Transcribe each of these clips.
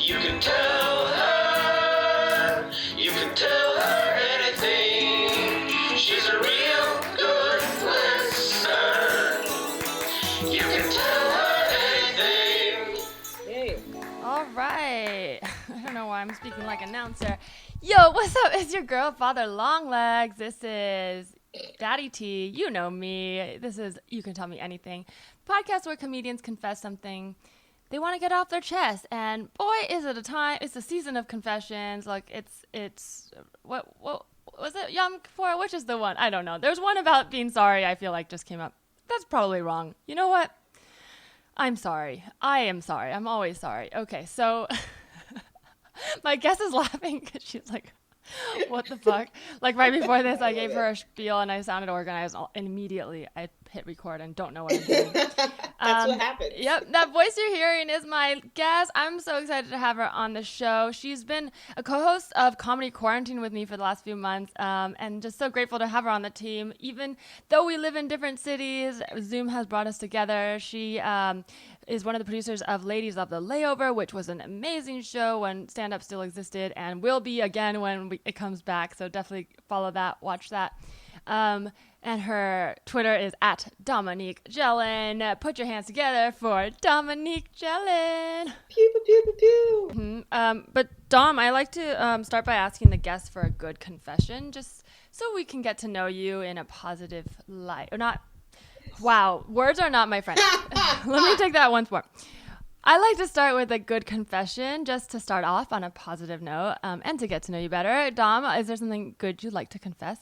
You can tell her anything. She's a real good listener. You can tell her anything. Yay. All right. I don't know why I'm speaking like announcer. Yo, what's up? It's your girl, Father Longlegs. This is Daddy T. You know me. This is You Can Tell Me Anything. Podcast where comedians confess something they want to get off their chest. And boy, is it a time. It's a season of confessions. Like it's what was it? Yom Kippur? Which is the one? I don't know. There's one about being sorry. I feel like just came up. That's probably wrong. You know what? I'm sorry. I am sorry. I'm always sorry. Okay, so my guest is laughing because she's like, what the fuck? Like right before this, I gave her a spiel and I sounded organized. And immediately I hit record and don't know what I'm doing. That's what happens. Yep, that voice you're hearing is my guest. I'm so excited to have her on the show. She's been a co-host of Comedy Quarantine with me for the last few months, and just so grateful to have her on the team. Even though we live in different cities, Zoom has brought us together. She is one of the producers of Ladies of the Layover, which was an amazing show when stand-up still existed and will be again when it comes back. So definitely follow that, watch that. And her Twitter is at Dominique Gelin. Put your hands together for Dominique Gelin. Pew, pew, pew, pew, pew. But Dom, I like to start by asking the guests for a good confession, just so we can get to know you in a positive light. Or not. Wow, words are not my friend. Let me take that once more. I like to start with a good confession, just to start off on a positive note, and to get to know you better. Dom, is there something good you'd like to confess?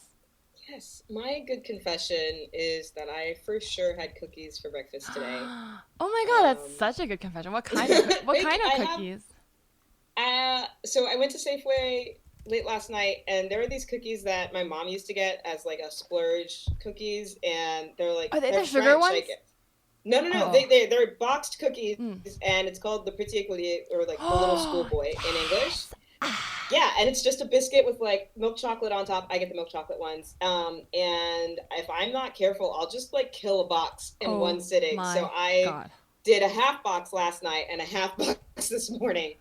Yes, my good confession is that I for sure had cookies for breakfast today. Oh my god, that's such a good confession. What kind of cookies? So I went to Safeway late last night, and there were these cookies that my mom used to get as like a splurge cookies, and they're like, are they they're the sugar ones? No. Oh. They're boxed cookies, and it's called the Petit Écolier, or like the little schoolboy in English. Yeah, and it's just a biscuit with like milk chocolate on top. I get the milk chocolate ones. And if I'm not careful, I'll just like kill a box in one sitting. So I did a half box last night and a half box this morning.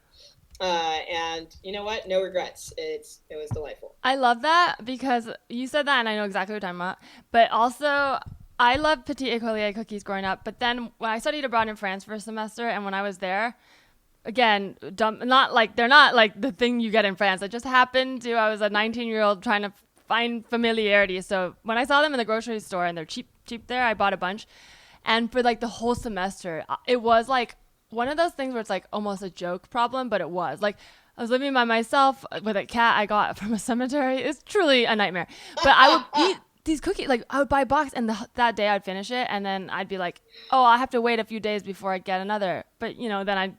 And you know what? No regrets. It was delightful. I love that because you said that and I know exactly what you're talking about. But also, I loved Petit Écolier cookies growing up. But then when I studied abroad in France for a semester, and when I was there, again, they're not like the thing you get in France. It just happened to, I was a 19-year-old trying to find familiarity. So when I saw them in the grocery store and they're cheap there, I bought a bunch. And for like the whole semester, it was like one of those things where it's like almost a joke problem, but it was like I was living by myself with a cat I got from a cemetery. It's truly a nightmare. But I would eat these cookies, like I would buy a box and that day I'd finish it. And then I'd be like, oh, I have to wait a few days before I get another. But then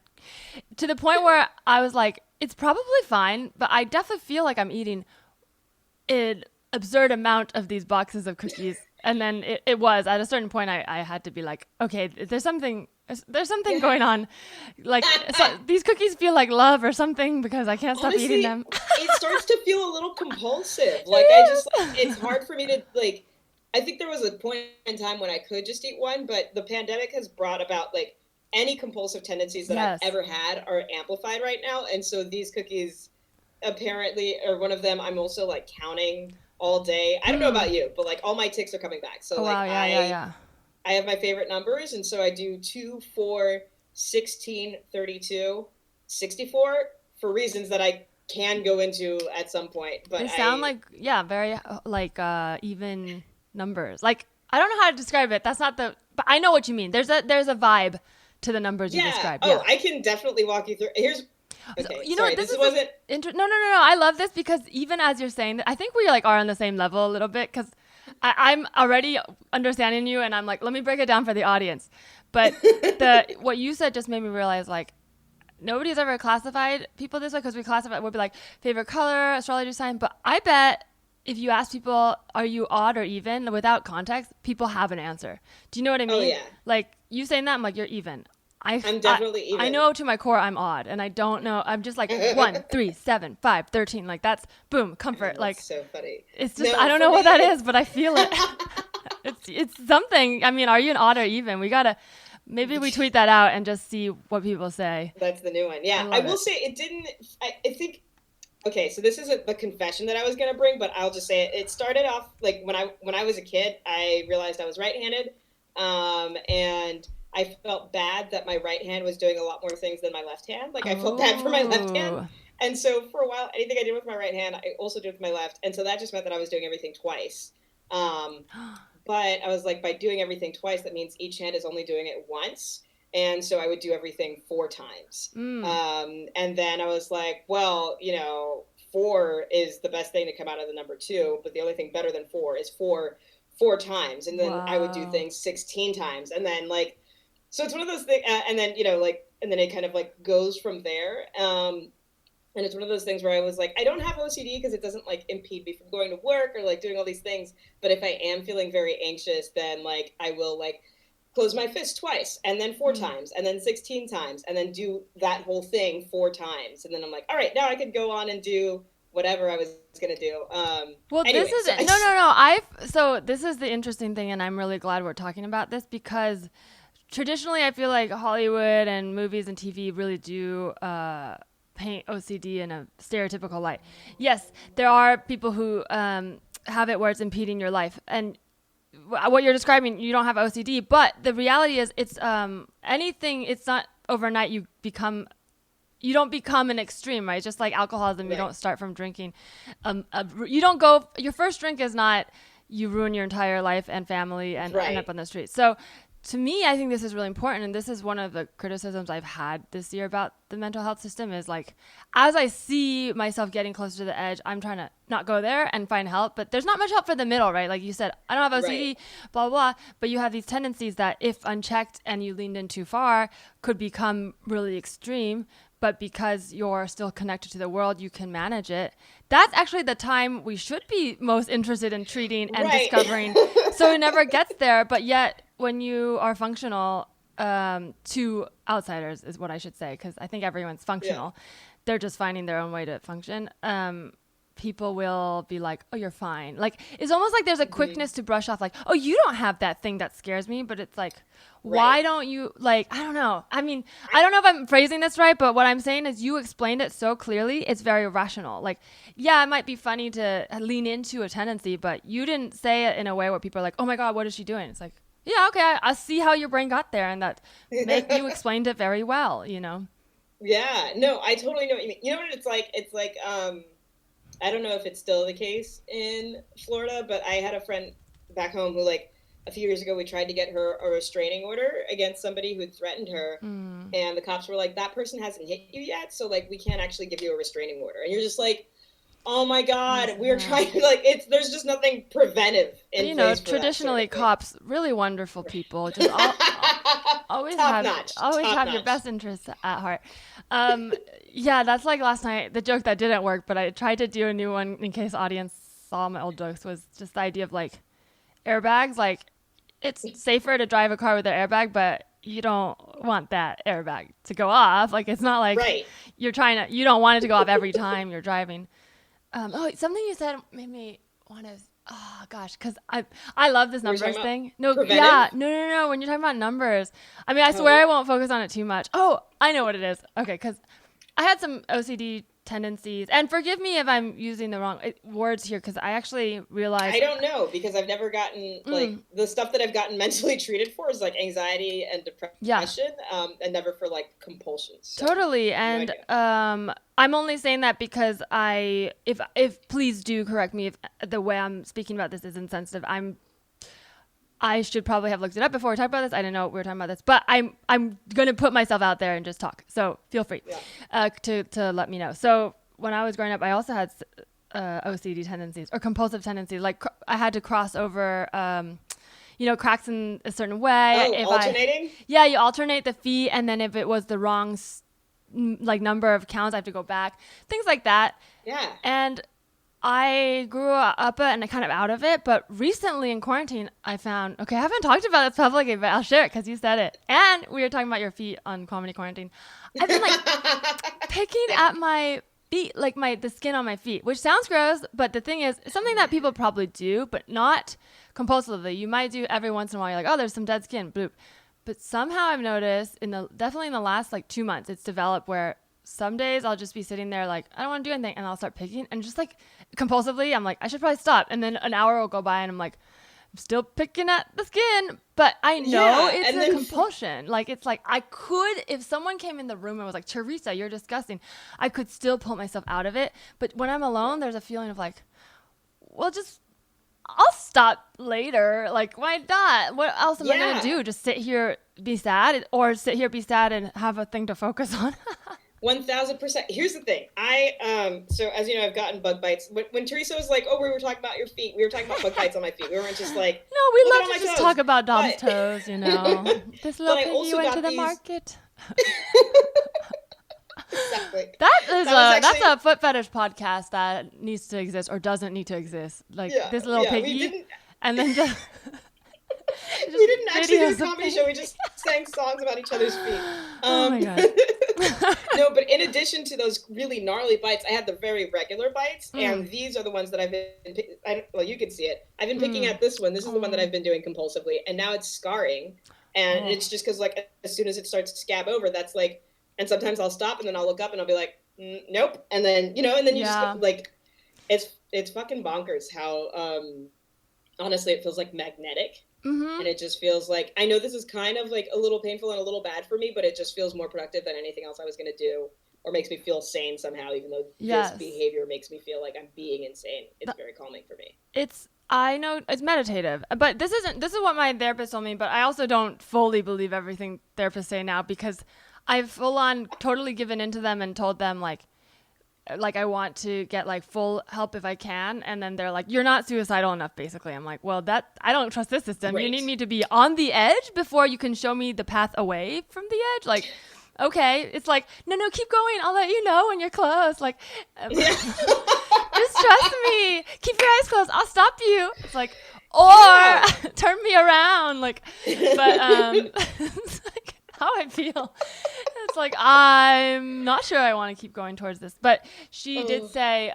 to the point where I was like, it's probably fine, but I definitely feel like I'm eating an absurd amount of these boxes of cookies. And then it was at a certain point I had to be like, okay, there's something going on. Like so these cookies feel like love or something because I can't stop eating them. It starts to feel a little compulsive. Like it's hard for me to like, I think there was a point in time when I could just eat one, but the pandemic has brought about like any compulsive tendencies that I've ever had are amplified right now. And so these cookies apparently are one of them. I'm also like counting all day. I don't know about you, but like all my tics are coming back. So I have my favorite numbers. And so I do 2, 4, 16, 32, 64 for reasons that I can go into at some point. But they sound very like even numbers. Like, I don't know how to describe it. That's not but I know what you mean. There's a vibe to the numbers you described. Oh, I can definitely walk you through. Here's okay. You know, this wasn't no. I love this because even as you're saying that, I think we like are on the same level a little bit because I'm already understanding you, and I'm like, let me break it down for the audience. But what you said just made me realize like nobody's ever classified people this way because we'd be like favorite color, astrology sign. But I bet if you ask people, are you odd or even, without context, people have an answer. Do you know what I mean? Oh, yeah. Like, you saying that, I'm like, you're even. I'm definitely even. I know to my core I'm odd, and I don't know. I'm just like 1, 3, 7, 5, 13. Like, that's, boom, comfort. Like, so funny. It's just, I don't know what that is, but I feel it. It's something. I mean, are you an odd or even? We gotta, Maybe we tweet that out and just see what people say. That's the new one. Yeah, I will say it didn't. I think. Okay, so this isn't the confession that I was gonna bring, but I'll just say it. It started off like when I was a kid, I realized I was right-handed, and I felt bad that my right hand was doing a lot more things than my left hand. Like I felt bad for my left hand, and so for a while, anything I did with my right hand, I also did with my left, and so that just meant that I was doing everything twice. But I was like, by doing everything twice, that means each hand is only doing it once. And so I would do everything 4 times. And then I was like, well, 4 is the best thing to come out of the number 2. But the only thing better than 4 is 4 times. And then I would do things 16 times. And then so it's one of those things. And then, and then it kind of goes from there. And it's one of those things where I was like, I don't have OCD because it doesn't impede me from going to work or doing all these things. But if I am feeling very anxious, then I will close my fist twice and then 4 times and then 16 times and then do that whole thing 4 times. And then I'm like, all right, now I could go on and do whatever I was going to do. Well, anyway, this is, no. So this is the interesting thing. And I'm really glad we're talking about this because traditionally I feel like Hollywood and movies and TV really do, paint OCD in a stereotypical light. Yes, there are people who have it where it's impeding your life. And what you're describing, you don't have OCD. But the reality is it's anything, it's not overnight you don't become an extreme, right? Just like alcoholism, you don't start from drinking. You don't go, your first drink is not you ruin your entire life and family and end up on the street. So to me, I think this is really important. And this is one of the criticisms I've had this year about the mental health system is as I see myself getting closer to the edge, I'm trying to not go there and find help. But there's not much help for the middle, right? Like you said, I don't have OCD, blah, blah, blah. But you have these tendencies that if unchecked and you leaned in too far could become really extreme. But because you're still connected to the world, you can manage it. That's actually the time we should be most interested in treating and discovering. So it never gets there. But yet, when you are functional to outsiders is what I should say, because I think everyone's functional. They're just finding their own way to function. People will be like, oh, you're fine. It's almost like there's a quickness to brush off oh, you don't have that thing that scares me. But it's why don't you I don't know. I mean, I don't know if I'm phrasing this right, but what I'm saying is you explained it so clearly. It's very rational. Yeah, it might be funny to lean into a tendency, but you didn't say it in a way where people are like, oh my God, what is she doing? It's yeah, okay, I see how your brain got there, and that you explained it very well, Yeah, no, I totally know what you mean. You know what it's like? It's I don't know if it's still the case in Florida, but I had a friend back home who a few years ago we tried to get her a restraining order against somebody who threatened her, and the cops were like, that person hasn't hit you yet, so we can't actually give you a restraining order. And you're just oh my God, we're trying to there's just nothing preventive in place for traditionally that sort of cops, really wonderful people, just always have your best interests at heart. Yeah, that's last night, the joke that didn't work, but I tried to do a new one in case audience saw my old jokes, was just the idea of airbags. It's safer to drive a car with an airbag, but you don't want that airbag to go off. It's not you don't want it to go off every time you're driving. Something you said made me want to, oh gosh, because I love this numbers thing. No, preventive? Yeah, no. When you're talking about numbers, I mean, I swear I won't focus on it too much. Oh, I know what it is. Okay, because I had some OCD tendencies, and forgive me if I'm using the wrong words here, because I actually realized I don't know, because I've never gotten the stuff that I've gotten mentally treated for is anxiety and depression, and never for compulsions. So totally, and I'm only saying that because if please do correct me if the way I'm speaking about this is insensitive. I should probably have looked it up before we talked about this. I didn't know we were talking about this, but I'm gonna put myself out there and just talk. So feel free to let me know. So when I was growing up, I also had OCD tendencies or compulsive tendencies. I had to cross over, cracks in a certain way. Oh, alternating? Yeah, you alternate the feet, and then if it was the wrong number of counts, I have to go back. Things like that. Yeah. And I grew up and kind of out of it, but recently in quarantine, I found, I haven't talked about this publicly, but I'll share it because you said it. And we were talking about your feet on Comedy Quarantine. I've been picking at my feet, the skin on my feet, which sounds gross, but the thing is, it's something that people probably do, but not compulsively. You might do every once in a while. You're like, oh, there's some dead skin, bloop. But somehow I've noticed definitely in the last like 2 months, it's developed where some days I'll just be sitting there like, I don't want to do anything. And I'll start picking and just like compulsively, I'm like, I should probably stop. And then an hour will go by and I'm like, I'm still picking at the skin, but I know it's a compulsion. Like, it's like I could, if someone came in the room and was like, Teresa, you're disgusting, I could still pull myself out of it. But when I'm alone, there's a feeling of like, well, I'll stop later. Like, why not? What else am I going to do? Just sit here, be sad, or sit here, be sad and have a thing to focus on? 1000%. Here's the thing. So as you know, I've gotten bug bites. When Teresa was like, oh, we were talking about your feet. We were talking about bug bites on my feet. We weren't just like, no, we love to just talk about Dom's toes, you know. This little piggy went to the market. Exactly. That's a foot fetish podcast that needs to exist or doesn't need to exist. Like this little piggy. And then just we didn't actually do a comedy show. We just sang songs about each other's feet. Oh my God. No, but in addition to those really gnarly bites, I had the very regular bites, and these are the ones that I've been. Well, you can see it. I've been picking at this one. This is the one that I've been doing compulsively, and now it's scarring, and it's just because like as soon as it starts to scab over, that's like, and sometimes I'll stop and then I'll look up and I'll be like, nope, and then you just like, it's fucking bonkers how honestly it feels like magnetic. And it just feels like, I know this is kind of like a little painful and a little bad for me, but it just feels more productive than anything else I was going to do, or makes me feel sane somehow, even though this behavior makes me feel like I'm being insane. It's very calming for me. I know it's meditative, but this is what my therapist told me, but I also don't fully believe everything therapists say now, because I've full on totally given into them and told them like I want to get like full help if I can, and then they're like, you're not suicidal enough, basically. I'm like, well, I don't trust this system. Right. You need me to be on the edge before you can show me the path away from the edge. Like, okay, it's like, no, keep going, I'll let you know when you're close. Like, just trust me, keep your eyes closed, I'll stop you. It's like, or turn me around, like, but it's like how I feel. It's like, I'm not sure I want to keep going towards this. But she did say,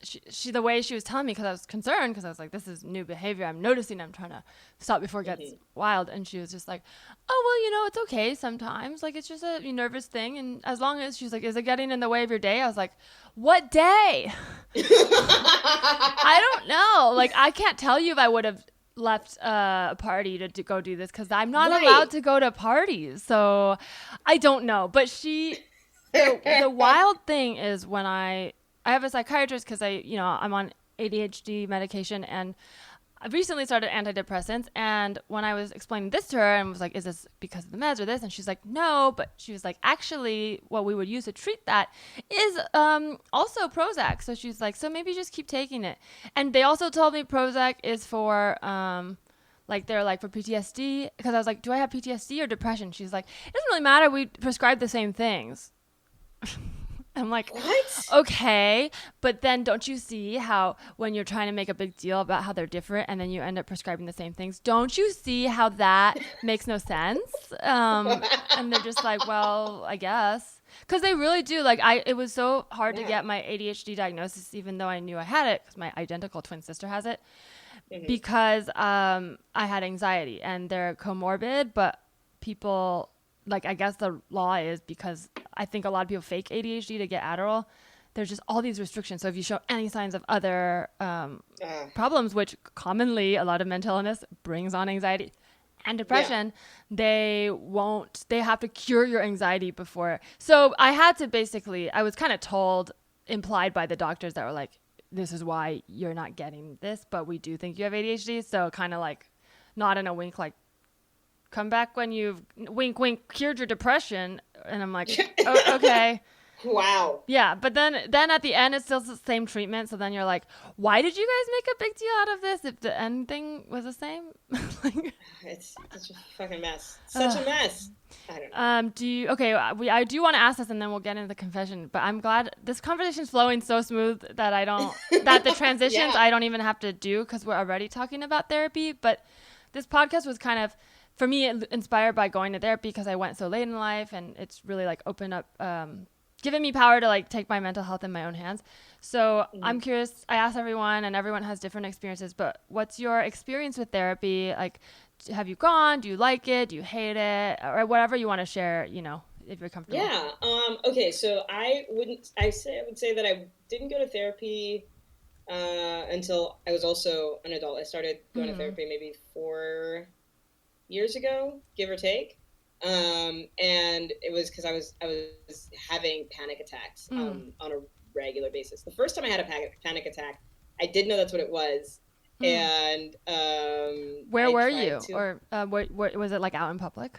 she the way she was telling me, because I was concerned, because I was like, this is new behavior I'm noticing, I'm trying to stop before it gets wild. And she was just like, oh, well, it's okay sometimes. Like, it's just a nervous thing. And as long as, she's like, is it getting in the way of your day? I was like, what day? I don't know. Like, I can't tell you if I would have left a party to go do this, because I'm not allowed to go to parties, so I don't know. But the wild thing is when I have a psychiatrist, because I'm on ADHD medication, and I've recently started antidepressants, and when I was explaining this to her and was like, is this because of the meds or this? And she's like, no, but she was like, actually what we would use to treat that is also Prozac. So she's like, so maybe just keep taking it. And they also told me Prozac is for they're like for PTSD, because I was like, do I have PTSD or depression? She's like, it doesn't really matter, we prescribe the same things. I'm like, what? Okay, but then don't you see how when you're trying to make a big deal about how they're different and then you end up prescribing the same things? Don't you see how that makes no sense? And they're just like, well, I guess. Because they really do. Like, it was so hard to get my ADHD diagnosis, even though I knew I had it, because my identical twin sister has it, because I had anxiety, and they're comorbid, but people... Like, I guess the law is, because I think a lot of people fake ADHD to get Adderall, there's just all these restrictions. So if you show any signs of other problems, which commonly a lot of mental illness brings on anxiety and depression, they have to cure your anxiety before. So I had to I was kind of told, implied by the doctors that were like, this is why you're not getting this, but we do think you have ADHD. So kind of like, not in a wink, like, come back when you've wink cured your depression. And I'm like, oh, okay. Wow. Yeah, but then at the end it's still the same treatment. So then you're like, why did you guys make a big deal out of this if the end thing was the same? It's such a fucking mess. Such a mess. I don't know. I do want to ask this, and then we'll get into the confession, but I'm glad this conversation's flowing so smooth that that the transitions I don't even have to do, because we're already talking about therapy. But this podcast was kind of, for me, inspired by going to therapy, because I went so late in life, and it's really like opened up, given me power to like take my mental health in my own hands. So I'm curious, I asked everyone, and everyone has different experiences, but what's your experience with therapy? Like, have you gone? Do you like it? Do you hate it? Or whatever you want to share, you know, if you're comfortable. Yeah. Okay. So I would say that I didn't go to therapy until I was also an adult. I started going to therapy maybe 4 years ago, give or take. And it was because I was having panic attacks on a regular basis. The first time I had a panic attack, I did know that's what it was. And where I were tried you? to- Or was it like out in public?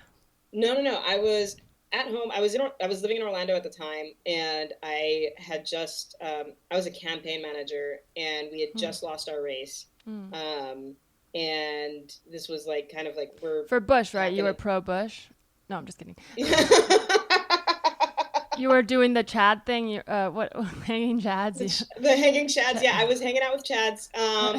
No. I was at home. I was living in Orlando at the time, and I had just I was a campaign manager, and we had just lost our race. And this was like kind of like we're For Bush, right? You were pro Bush. No, I'm just kidding. You were doing the Chad thing. What hanging Chads? The hanging Chads. Yeah, I was hanging out with Chads. No,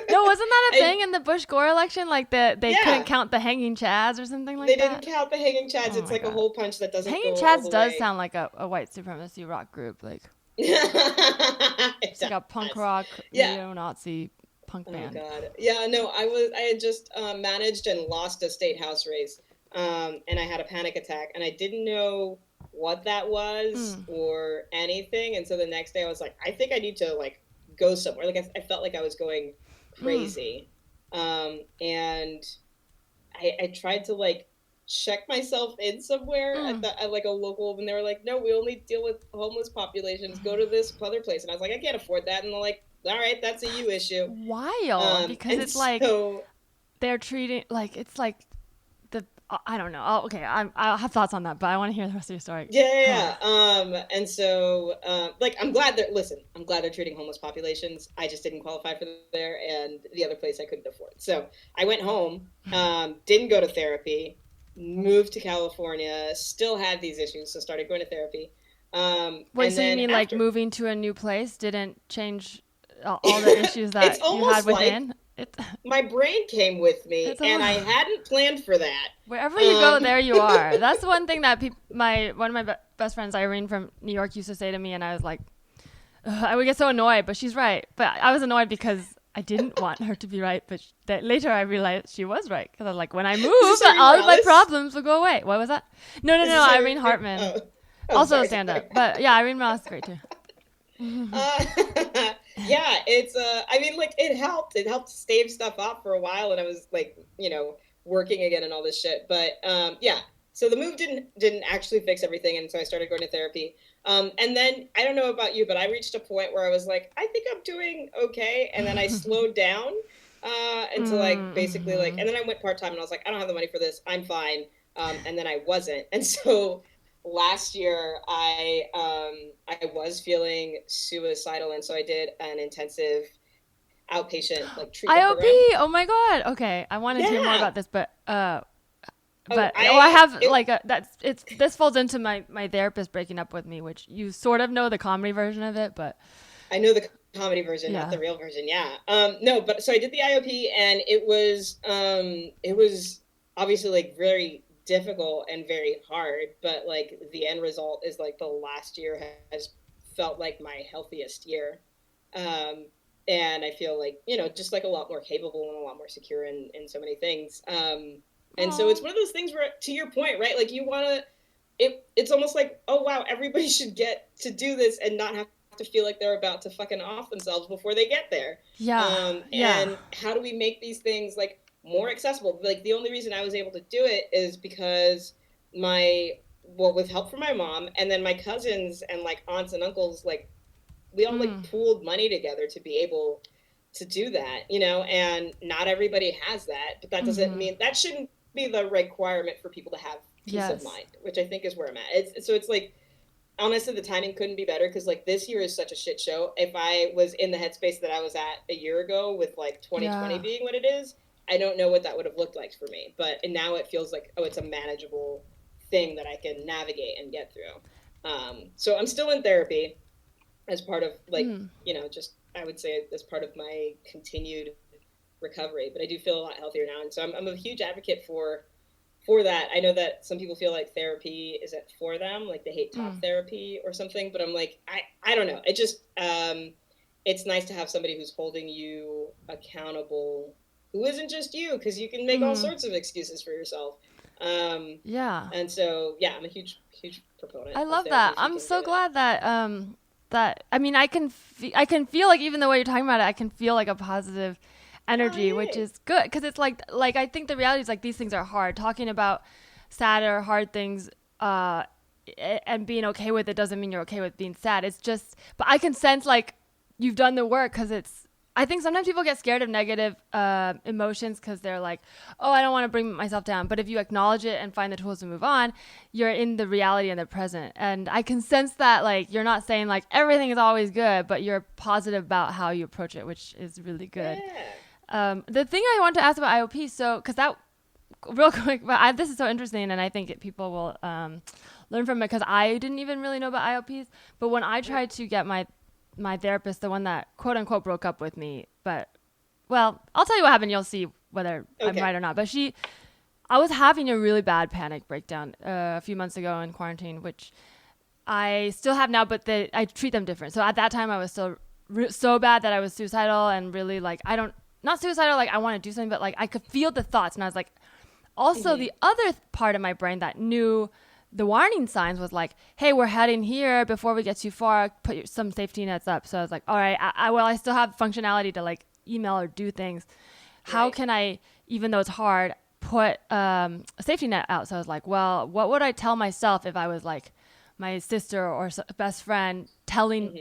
No, wasn't that a thing in the Bush Gore election? Like they Yeah. couldn't count the hanging Chads or something like they that. didn't count the hanging Chads. Oh It's my like God. a hole punch that doesn't Hanging go all Chads the does way. sound like a white supremacy rock group. Like It it's like a punk rock neo-Nazi punk band. Oh God. Yeah, no, I had just managed and lost a state house race. And I had a panic attack, and I didn't know what that was or anything. And so the next day I was like, I think I need to like go somewhere. Like I felt like I was going crazy. And I tried to like check myself in somewhere at like a local, and they were like, no, we only deal with homeless populations. Go to this other place. And I was like, I can't afford that. And they're like, all right, that's a you issue. Wild, because and it's like so, they're treating like it's like the I don't know. Okay, I'll have thoughts on that, but I want to hear the rest of your story. Yeah. And so, like, I'm glad they're treating homeless populations. I just didn't qualify for there, and the other place I couldn't afford. So I went home, didn't go to therapy, moved to California, still had these issues, so started going to therapy. Wait, And so you then mean like after- moving to a new place didn't change all the issues that It's you had almost like- within? My brain came with me, It's a and I lot. hadn't planned for that. Wherever you go, there you are. That's one thing that one of my best friends, Irene from New York, used to say to me, and I was like, I would get so annoyed, but she's right. But I was annoyed because I didn't want her to be right, but later I realized she was right. Because I was like, when I move, Irene all of my Morales? problems will go away. What was that? No, Is this Irene Hartman. Also sorry, a stand-up. But yeah, Irene Morales is great too. Yeah, it's I mean, like, it helped stave stuff up for a while, and I was like, working again and all this shit. But yeah, so the move didn't actually fix everything, and so I started going to therapy. And then I don't know about you, but I reached a point where I was like, I think I'm doing okay, and then I slowed down until like basically like, and then I went part-time, and I was like, I don't have the money for this, I'm fine. And then I wasn't, and so last year I was feeling suicidal, and so I did an intensive outpatient like treatment IOP. program. Oh my god. Okay, I wanted to hear more Yeah. about this, but I have it- like this folds into my therapist breaking up with me, which you sort of know the comedy version of it, but I know the comedy version, not Yeah. the real version. Yeah. No, but so I did the IOP, and it was obviously like very difficult and very hard, but like the end result is like the last year has felt like my healthiest year. And I feel like, just like a lot more capable and a lot more secure in so many things. And so it's one of those things where, to your point, right? Like you want to, it's almost like, oh wow, everybody should get to do this and not have to feel like they're about to fucking off themselves before they get there. yeah. And how do we make these things like more accessible? Like the only reason I was able to do it is because with help from my mom, and then my cousins and like aunts and uncles, like we all like pooled money together to be able to do that, and not everybody has that, but that doesn't mean that shouldn't be the requirement for people to have peace of mind, which I think is where I'm at. It's like, honestly, the timing couldn't be better, because like this year is such a shit show. If I was in the headspace that I was at a year ago, with like 2020 being what it is, I don't know what that would have looked like for me. But now it feels like, it's a manageable thing that I can navigate and get through. So I'm still in therapy as part of like, just, I would say, as part of my continued recovery. But I do feel a lot healthier now. And so I'm a huge advocate for that. I know that some people feel like therapy isn't for them, like they hate talk therapy or something, but I'm like, I don't know. It just, it's nice to have somebody who's holding you accountable who isn't just you, because you can make all sorts of excuses for yourself. Yeah. And so, yeah, I'm a huge proponent. I of love therapy that. if you I'm can so get it. glad that I mean, I can feel like even the way you're talking about it, I can feel like a positive energy, which yay. is good because it's like I think the reality is like these things are hard. Talking about sad or hard things and being okay with it doesn't mean you're okay with being sad. It's just, but I can sense like you've done the work because it's. I think sometimes people get scared of negative emotions because they're like, oh, I don't want to bring myself down. But if you acknowledge it and find the tools to move on, you're in the reality and the present. And I can sense that like you're not saying like everything is always good, but you're positive about how you approach it, which is really good. Yeah. The thing I want to ask about IOP, so because that real quick, but this is so interesting, and I think people will learn from it because I didn't even really know about IOPs. But when I tried to get my therapist, the one that quote unquote broke up with me, but well, I'll tell you what happened. You'll see whether I'm right or not. But I was having a really bad panic breakdown a few months ago in quarantine, which I still have now, but I treat them different. So at that time, I was still so bad that I was suicidal and really like not suicidal, like I want to do something, but like I could feel the thoughts, and I was like, also the other part of my brain that knew the warning signs was like, hey, we're heading here. Before we get too far, put some safety nets up. So I was like, all right, I still have functionality to like email or do things. How can I, even though it's hard, put a safety net out? So I was like, well, what would I tell myself if I was like my sister or best friend telling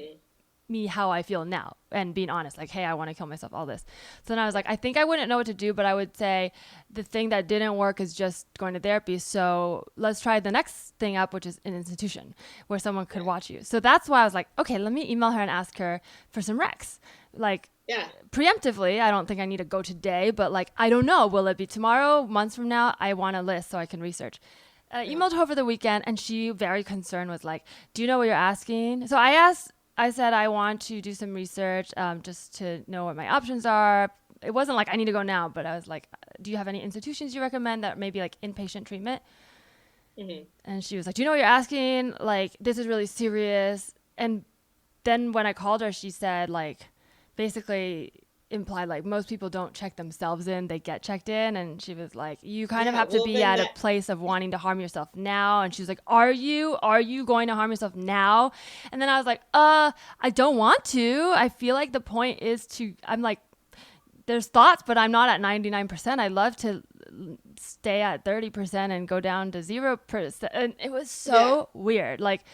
me how I feel now and being honest, like, hey, I want to kill myself, all this. So then I was like, I think I wouldn't know what to do, but I would say the thing that didn't work is just going to therapy. So let's try the next thing up, which is an institution where someone could watch you. So that's why I was like, okay, let me email her and ask her for some recs. Like, preemptively, I don't think I need to go today, but like, I don't know. Will it be tomorrow, months from now? I want a list so I can research. Emailed her over the weekend, and she, very concerned, was like, do you know what you're asking? So I said I want to do some research just to know what my options are. It wasn't like I need to go now, but I was like, do you have any institutions you recommend that maybe like inpatient treatment? And she was like, do you know what you're asking? Like, this is really serious. And then when I called her, she said like, basically implied like most people don't check themselves in, they get checked in. And she was like, you kind of have to be at a place of wanting to harm yourself now. And she was like, are you going to harm yourself now? And then I was like, I don't want to. I feel like the point is I'm like, there's thoughts, but I'm not at 99%. I love to stay at 30% and go down to 0%. And it was so weird. Like,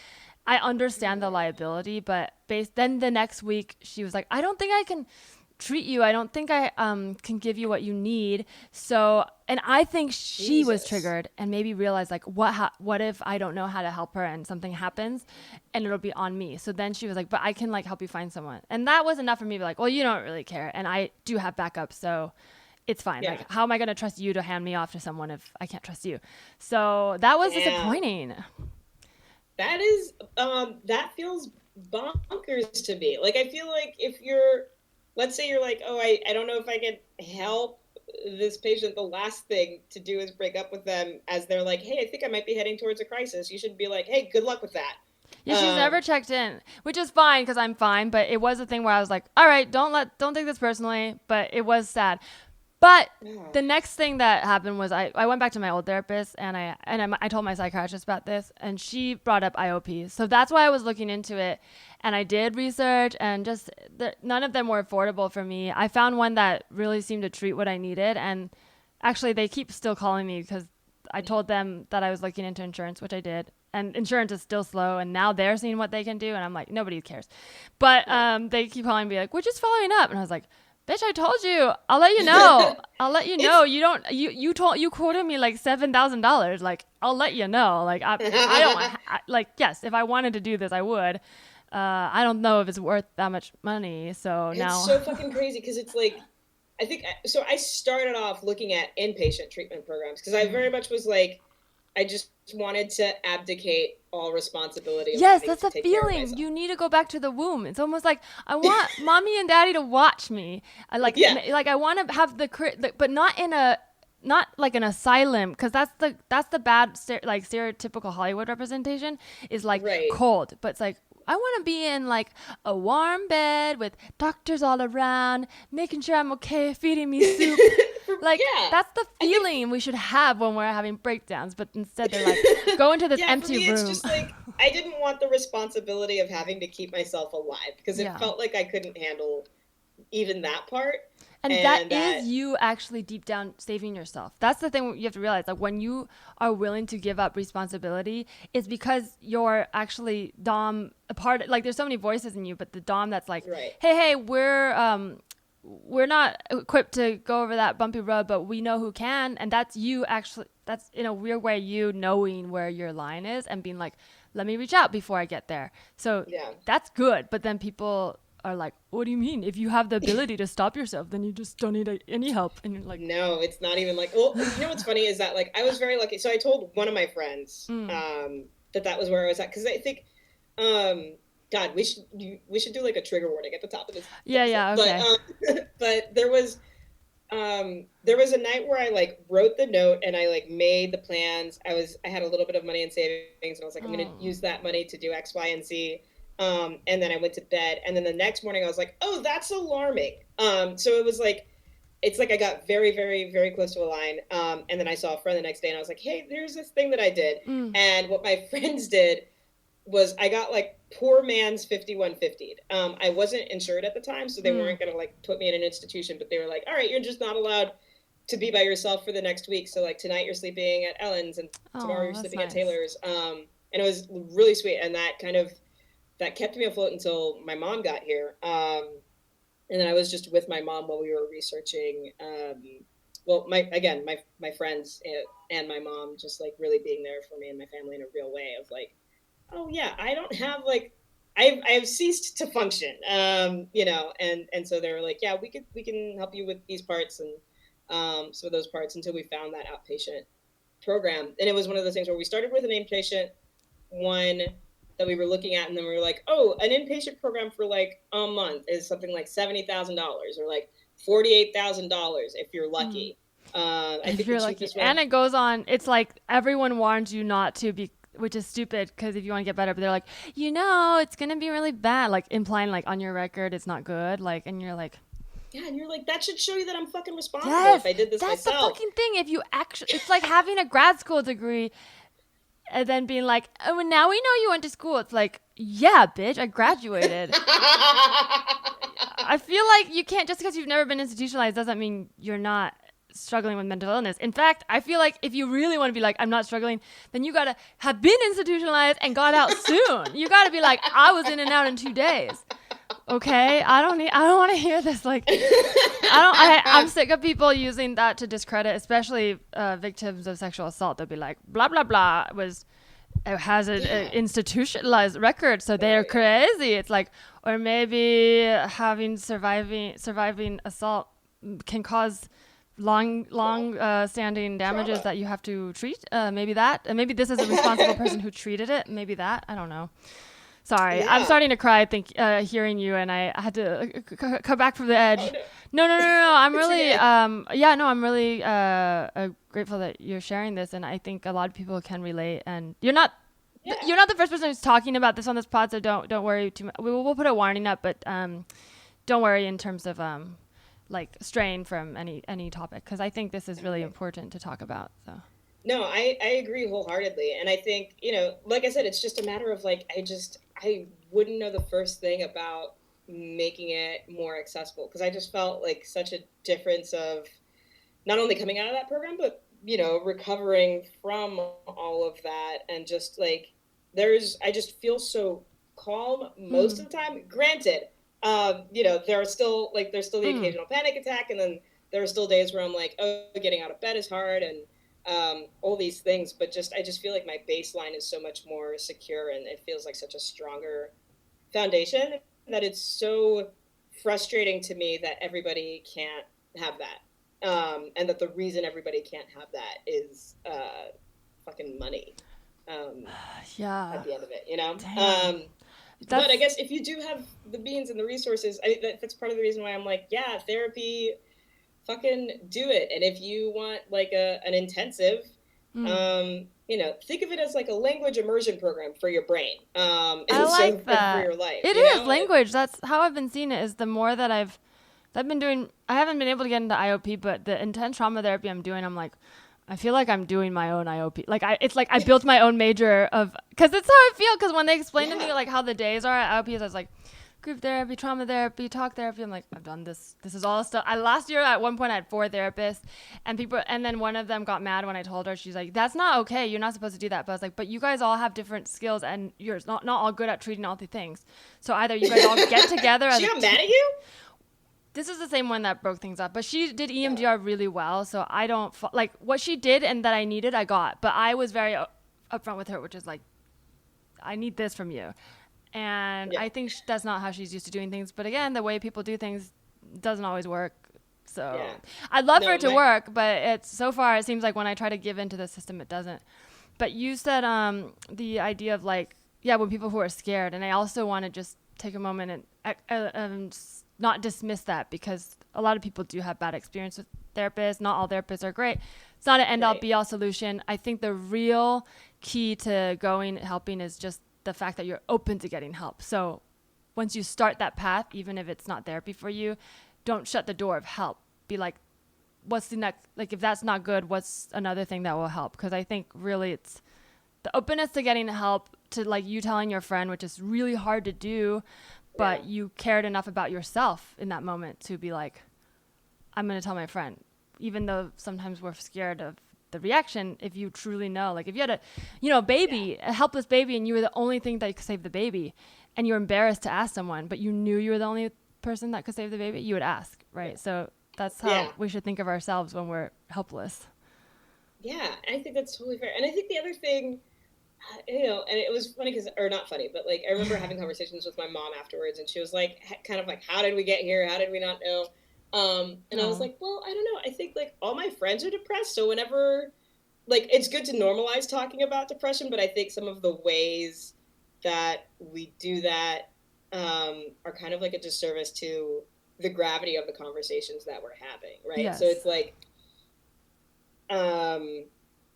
I understand the liability, but then the next week she was like, I don't think I can treat you. I don't think I can give you what you need. So, and I think she was triggered and maybe realized like, what if I don't know how to help her and something happens and it'll be on me. So then she was like, but I can like help you find someone. And that was enough for me to be like, well, you don't really care. And I do have backup. So it's fine. Like, how am I going to trust you to hand me off to someone if I can't trust you? So that was disappointing. That is, that feels bonkers to me. Like, I feel like if you're, let's say you're like, oh, I don't know if I can help this patient. The last thing to do is break up with them as they're like, hey, I think I might be heading towards a crisis. You should be like, hey, good luck with that. Yeah, she's never checked in, which is fine because I'm fine. But it was a thing where I was like, all right, don't take this personally. But it was sad. But the next thing that happened was I went back to my old therapist and I told my psychiatrist about this, and she brought up IOP. So that's why I was looking into it, and I did research, and just none of them were affordable for me. I found one that really seemed to treat what I needed, and actually they keep still calling me because I told them that I was looking into insurance, which I did. And insurance is still slow, and now they're seeing what they can do, and I'm like, nobody cares. But they keep calling me like, we're just following up, and I was like, bitch, I told you. I'll let you know. I'll let you know. You quoted me like $7,000. Like, I'll let you know. Like, I don't like, yes, if I wanted to do this, I would. I don't know if it's worth that much money. So now it's so fucking crazy because it's like, I started off looking at inpatient treatment programs because I very much was like, I just wanted to abdicate all responsibility. Yes, that's a feeling. You need to go back to the womb. It's almost like I want mommy and daddy to watch me. Like I want to have but not like an asylum, because that's the bad like stereotypical Hollywood representation is like cold. But it's like I want to be in like a warm bed with doctors all around, making sure I'm okay, feeding me soup. Like, Yeah. that's the feeling we should have when we're having breakdowns. But instead, they're like, go into this Yeah, empty for me, room. it's just like I didn't want the responsibility of having to keep myself alive because it Yeah. felt like I couldn't handle even that part. And that is you actually deep down saving yourself. That's the thing you have to realize. Like, when you are willing to give up responsibility, it's because you're actually Dom a part. Like, there's so many voices in you, but the Dom that's like, Right. hey, we're not equipped to go over that bumpy road, but we know who can. And that's you actually. That's in a weird way you knowing where your line is and being like, let me reach out before I get there. So Yeah. that's good. But then people are like, what do you mean? If you have the ability to stop yourself, then you just don't need any help. And you're like, No, it's not even like, well, you know what's funny is that like I was very lucky. So I told one of my friends that was where I was at because I think, God, we should do like a trigger warning at the top of this. Yeah, okay. But there was a night where I like wrote the note and I like made the plans. I had a little bit of money in savings and I was like, I'm going to use that money to do X, Y, and Z. And then I went to bed, and then the next morning I was like, oh, that's alarming. So it was like, it's like I got very, very, very close to a line. And then I saw a friend the next day and I was like, hey, there's this thing that I did. And what my friends did was I got like poor man's 5150'd. I wasn't insured at the time, so they weren't going to like put me in an institution, but they were like, all right, you're just not allowed to be by yourself for the next week. So like tonight you're sleeping at Ellen's and tomorrow you're sleeping at Taylor's. And it was really sweet. And that kept me afloat until my mom got here. And then I was just with my mom while we were researching. My friends and my mom just like really being there for me and my family in a real way of like, oh yeah, I don't have like, I have ceased to function, and so they were like, yeah, we can help you with these parts and some of those parts until we found that outpatient program. And it was one of those things where we started with an inpatient one that we were looking at, and then we were like, oh, an inpatient program for like a month is something like $70,000 or like $48,000 if you're lucky. I think if you're lucky. And it goes on. It's like everyone warns you not to be, which is stupid because if you want to get better, but they're like, it's gonna be really bad, like implying like on your record it's not good, like, and you're like, yeah, and you're like, that should show you that I'm fucking responsible yes, if I did this that's myself. the fucking thing. If you actually, it's like having a grad school degree and then being like, oh, now we know you went to school. It's like, yeah, bitch, I graduated. I feel like you can't, just because you've never been institutionalized doesn't mean you're not struggling with mental illness. In fact, I feel like if you really want to be like, I'm not struggling, then you gotta have been institutionalized and got out soon. You gotta be like, I was in and out in 2 days. Okay, I don't want to hear this. Like, I'm sick of people using that to discredit, especially victims of sexual assault. They'll be like, blah blah blah has an institutionalized record, so they're crazy. It's like, or maybe having surviving assault can cause long standing damages that you have to treat. Maybe this is a responsible person who treated it. Maybe that, I don't know. Sorry, I'm starting to cry hearing you, and I had to come back from the edge. Oh, no. I'm really, I'm really grateful that you're sharing this, and I think a lot of people can relate. And you're not the first person who's talking about this on this pod, so don't worry too much. We'll put a warning up, but don't worry in terms of like straying from any topic, because I think this is really important to talk about. So. No, I agree wholeheartedly. And I think, like I said, it's just a matter of like, I wouldn't know the first thing about making it more accessible, because I just felt like such a difference of not only coming out of that program, but, recovering from all of that. And just like, I just feel so calm most of the time. Granted, there's still the occasional panic attack. And then there are still days where I'm like, oh, getting out of bed is hard. And all these things, but I just feel like my baseline is so much more secure, and it feels like such a stronger foundation that it's so frustrating to me that everybody can't have that, and that the reason everybody can't have that is fucking money. At the end of it, but I guess if you do have the means and the resources, that's part of the reason why I'm like, yeah, therapy. Fucking do it. And if you want like an intensive, think of it as like a language immersion program for your brain, I and like and for that. your life, It is language. That's how I've been seeing it. Is the more that I've been doing. I haven't been able to get into IOP, but the intense trauma therapy I'm doing, I'm like, I feel like I'm doing my own IOP. Like it's like I built my own major of, because it's how I feel. Because when they explained to me Yeah. like how the days are at IOP, I was like, group therapy, trauma therapy, talk therapy. I'm like, I've done this. This is all stuff. Last year at one point I had 4 therapists, and then one of them got mad when I told her. She's like, that's not okay. You're not supposed to do that. But I was like, but you guys all have different skills, and you're not all good at treating all the things. So either you guys all get together as She a got mad at you? this is the same one that broke things up, but she did EMDR really well. So I don't like what she did and that I needed, I got. But I was very upfront with her, which is like, I need this from you. And Yeah. I think that's not how she's used to doing things. But again, the way people do things doesn't always work. So Yeah. I'd love No, for it to work, but it's so far it seems like when I try to give into the system, it doesn't. But you said the idea of like, yeah, when people who are scared, and I also want to just take a moment and not dismiss that, because a lot of people do have bad experience with therapists. Not all therapists are great. It's not an end all Right. be all solution. I think the real key to helping is just the fact that you're open to getting help. So once you start that path, even if it's not therapy for you, don't shut the door of help. Be like, what's the next, like if that's not good, what's another thing that will help? Because I think really it's the openness to getting help, to like you telling your friend, which is really hard to do, but Yeah. you cared enough about yourself in that moment to be like, I'm going to tell my friend, even though sometimes we're scared of the reaction. If you truly know, like if you had baby, a helpless baby, and you were the only thing that could save the baby, and you're embarrassed to ask someone, but you knew you were the only person that could save the baby, you would ask, right? Yeah. So that's how Yeah. we should think of ourselves when we're helpless. Yeah, I think that's totally fair. And I think the other thing, and it was funny because, or not funny, but like I remember having conversations with my mom afterwards, and she was like, kind of like, how did we get here? How did we not know? And I was Oh. like, well, I don't know. I think like all my friends are depressed, so whenever, like, it's good to normalize talking about depression, but I think some of the ways that we do that are kind of like a disservice to the gravity of the conversations that we're having, right? So Yes. it's like, um,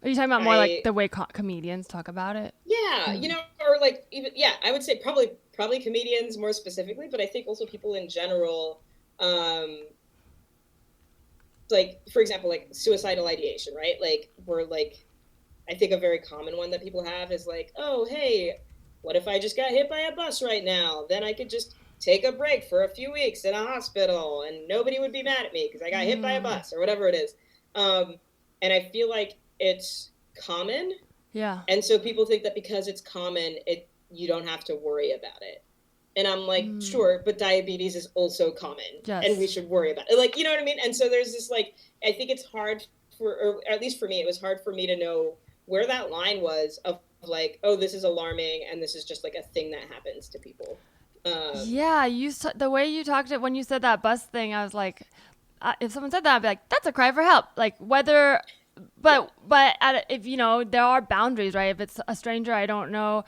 Are you talking about more I like the way comedians talk about it? yeah, Mm. or like even yeah, I would say probably comedians more specifically, but I think also people in general, um, like for example, like suicidal ideation, right? Like we're like, I think a very common one that people have is like, oh hey, what if I just got hit by a bus right now? Then I could just take a break for a few weeks in a hospital, and nobody would be mad at me because I got hit by a Mm. bus or whatever it is. Um, and I feel like it's common. Yeah. And so people think that because it's common, you don't have to worry about it. And I'm like, Mm. sure, but diabetes is also common, and we Yes. should worry about it. Like, you know what I mean? And so there's this like, I think it's hard or at least for me, it was hard for me to know where that line was of like, oh, this is alarming, and this is just like a thing that happens to people. Yeah, the way you talked it when you said that bus thing, I was like, if someone said that, I'd be like, that's a cry for help. Like whether, but if there are boundaries, right? If it's a stranger I don't know,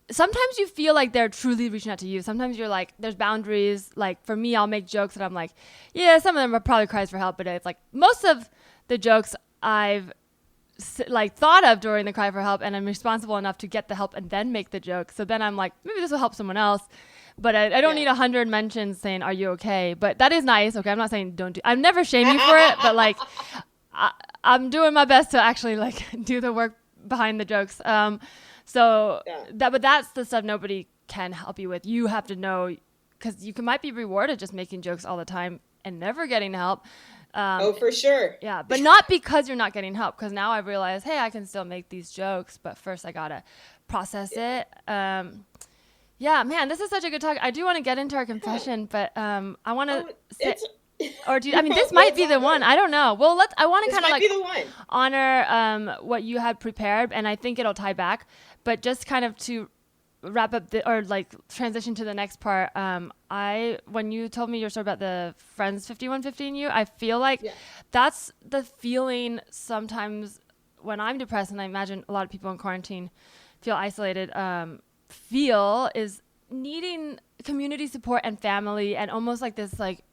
sometimes you feel like they're truly reaching out to you. Sometimes you're like, there's boundaries. Like for me, I'll make jokes and I'm like, yeah, some of them are probably cries for help, but it's like most of the jokes I've like thought of during the cry for help, and I'm responsible enough to get the help and then make the joke. So then I'm like, maybe this will help someone else. But I don't need 100 mentions saying, are you okay? But that is nice. Okay, I'm not saying don't do. I'm never shame you for it, but like I'm doing my best to actually like do the work behind the jokes. But that's the stuff nobody can help you with. You have to know, because might be rewarded just making jokes all the time and never getting help. Oh, for sure. Yeah, but not because you're not getting help. Because now I realize, hey, I can still make these jokes, but first I gotta process it. Yeah, man, this is such a good talk. I do want to get into our confession, but I want to say, or do you, I mean, this might be the one. I don't know. Well, I want to kind of like be the one. honor what you had prepared, and I think it'll tie back. But just kind of to wrap up or like transition to the next part, when you told me your story about the friends 5115 you, I feel like that's the feeling sometimes when I'm depressed, and I imagine a lot of people in quarantine feel isolated, feel is needing community support and family, and almost like this like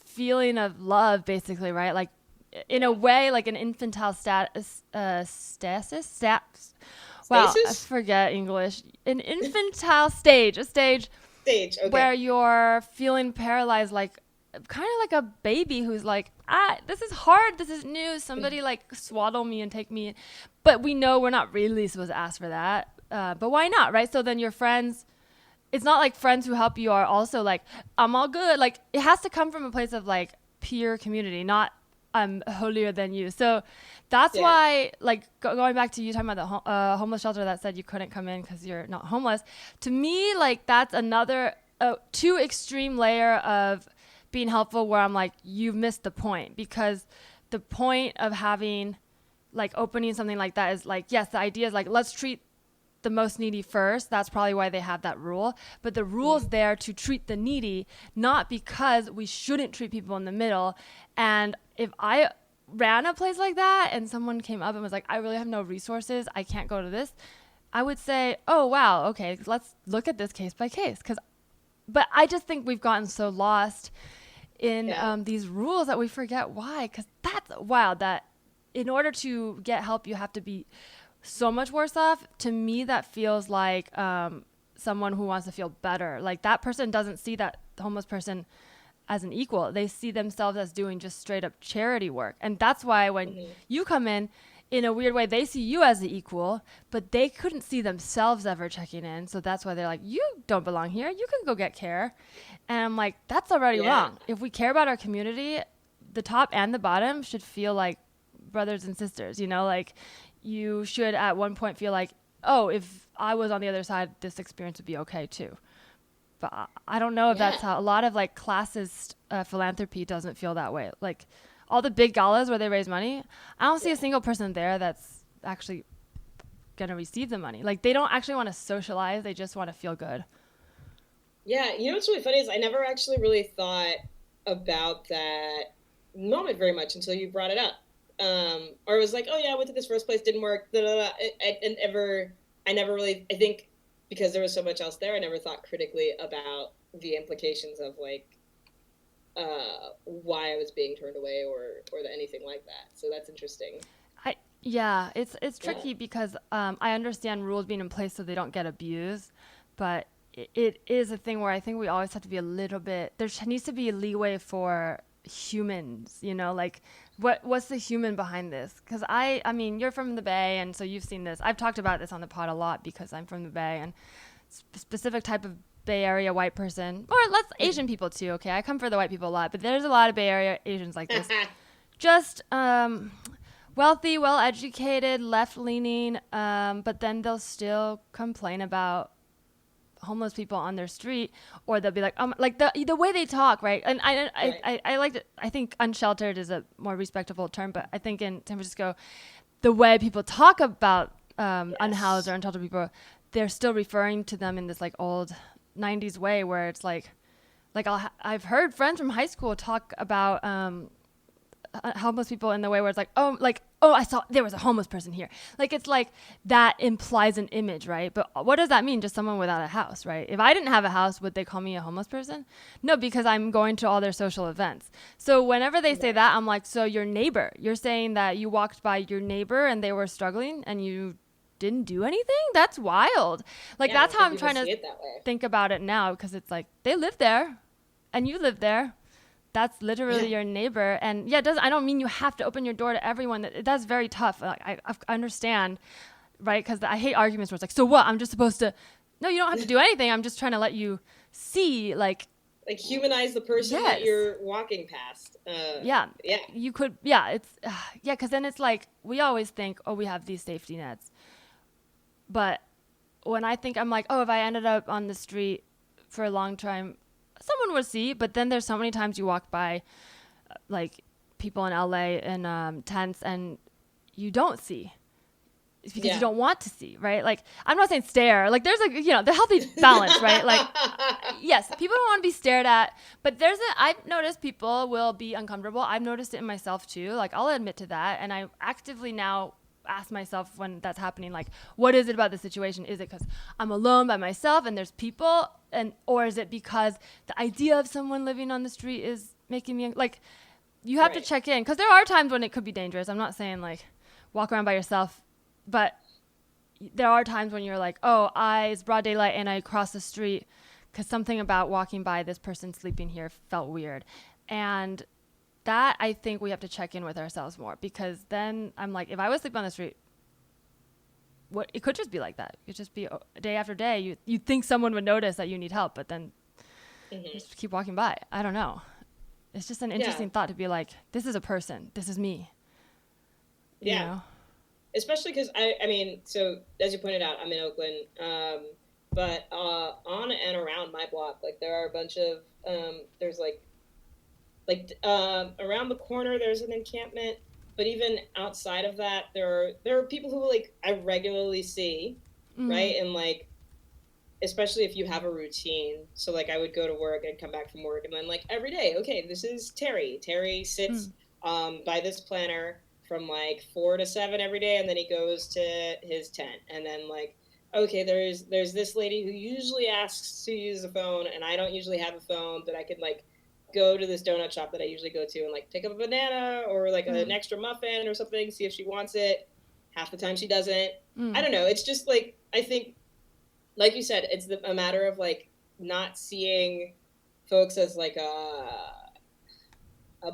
feeling of love, basically, right? Like in a way, like an infantile stasis. Wow, I Stasis? forget English. An infantile stage, a stage Stage. Okay. where you're feeling paralyzed, like kind of like a baby who's like, this is hard, this is new. Somebody like swaddle me and take me. But we know we're not really supposed to ask for that. But why not, right? So then your friends, it's not like friends who help you are also like, I'm all good. Like it has to come from a place of like peer community, not I'm holier than you. So that's why, like going back to you talking about the homeless shelter that said you couldn't come in because you're not homeless. To me, like that's another too extreme layer of being helpful where I'm like, you've missed the point, because the point of having like opening something like that is like, yes, the idea is like, let's treat the most needy first. That's probably why they have that rule. But the rule's there to treat the needy, not because we shouldn't treat people in the middle. And if I ran a place like that and someone came up and was like, I really have no resources, I can't go to this, I would say, oh, wow, okay, let's look at this case by case. But I just think we've gotten so lost in these rules that we forget why. Because that's wild that in order to get help, you have to be so much worse off. To me, that feels like someone who wants to feel better. Like that person doesn't see that homeless person as an equal. They see themselves as doing just straight up charity work. And that's why when you come in a weird way, they see you as the equal, but they couldn't see themselves ever checking in. So that's why they're like, you don't belong here. You can go get care. And I'm like, that's already wrong. If we care about our community, the top and the bottom should feel like brothers and sisters, you know, like you should at one point feel like, oh, if I was on the other side, this experience would be okay too. But I don't know if that's how a lot of like classist philanthropy doesn't feel that way. Like all the big galas where they raise money, I don't see a single person there that's actually going to receive the money. Like they don't actually want to socialize. They just want to feel good. Yeah. You know what's really funny is I never actually really thought about that moment very much until you brought it up. Or it was like, oh yeah, I went to this first place, didn't work. I never really, I think because there was so much else there, I never thought critically about the implications of like, why I was being turned away or anything like that. So that's interesting. It's tricky because I understand rules being in place so they don't get abused, but it is a thing where I think we always have to be a little bit, there needs to be a leeway for humans, you know, like what's the human behind this? Because I mean, you're from the Bay, and so you've seen this. I've talked about this on the pod a lot because I'm from the Bay, and specific type of Bay Area white person, or let's Asian people too, okay? I come for the white people a lot, but there's a lot of Bay Area Asians like this. Just wealthy, well-educated, left-leaning, but then they'll still complain about homeless people on their street, or they'll be like the way they talk, right? And I like it. I think unsheltered is a more respectable term, but I think in San Francisco, the way people talk about unhoused or unsheltered people, they're still referring to them in this like old 90s way where it's like I've heard friends from high school talk about homeless people in the way where it's like, oh, I saw there was a homeless person here. Like, it's like that implies an image, right? But what does that mean? Just someone without a house, right? If I didn't have a house, would they call me a homeless person? No, because I'm going to all their social events. So whenever they say that, I'm like, so your neighbor, you're saying that you walked by your neighbor and they were struggling and you didn't do anything? That's wild. Like, that's how I'm trying to think about it now, because it's like, they live there and you live there. That's literally your neighbor. And I don't mean you have to open your door to everyone. That's very tough. Like, I understand, right? Because I hate arguments where it's like, so what? I'm just supposed to, no, you don't have to do anything. I'm just trying to let you see, like humanize the person that you're walking past. You could, it's, because then it's like, we always think, oh, we have these safety nets. But when I think, I'm like, oh, if I ended up on the street for a long time, someone would see. But then there's so many times you walk by like people in LA in tents and you don't see. It's because you don't want to see, right? Like, I'm not saying stare. Like, there's the healthy balance, right? Like, yes, people don't want to be stared at, but I've noticed people will be uncomfortable. I've noticed it in myself too. Like, I'll admit to that. And I actively now ask myself when that's happening, like, what is it about the situation? Is it because I'm alone by myself and there's people, or is it because the idea of someone living on the street is making me like, you have to Right. check in, because there are times when it could be dangerous. I'm not saying like walk around by yourself, but there are times when you're like, oh, it's broad daylight and I cross the street because something about walking by this person sleeping here felt weird. And that, I think we have to check in with ourselves more, because then I'm like, if I was sleeping on the street, what it could just be like that. It could just be day after day. You think someone would notice that you need help, but then just keep walking by. I don't know. It's just an interesting thought to be like, this is a person. This is me. You know? Especially because I mean, so as you pointed out, I'm in Oakland, but on and around my block, like there are a bunch of there's around the corner there's an encampment, but even outside of that, there are people who like I regularly see, right? And like, especially if you have a routine. So like I would go to work and come back from work, and then like every day, okay, this is Terry. Terry sits by this planner from like 4 to 7 every day, and then he goes to his tent, and then like, okay, there's this lady who usually asks to use the phone, and I don't usually have a phone, but I could like go to this donut shop that I usually go to and like pick up a banana or like an extra muffin or something, see if she wants it. Half the time she doesn't. I don't know. It's just like, I think, like you said, it's a matter of like not seeing folks as like a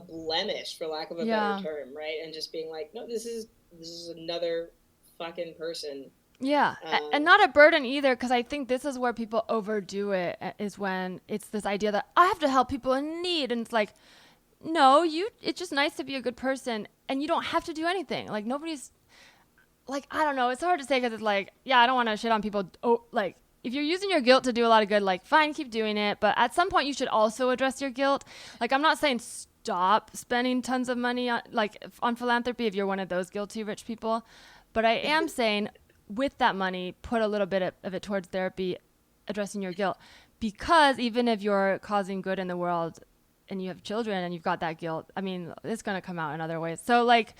blemish, for lack of a better term, right? And just being like, no, this is another fucking person. Yeah, and not a burden either, because I think this is where people overdo it, is when it's this idea that I have to help people in need, and it's like, no, it's just nice to be a good person, and you don't have to do anything. Like, nobody's, like, I don't know, it's hard to say, because it's like, yeah, I don't want to shit on people. Oh, like, if you're using your guilt to do a lot of good, like, fine, keep doing it, but at some point you should also address your guilt. Like, I'm not saying stop spending tons of money on philanthropy if you're one of those guilty rich people, but I am saying, with that money, put a little bit of it towards therapy, addressing your guilt, because even if you're causing good in the world and you have children and you've got that guilt, I mean, it's going to come out in other ways. So like,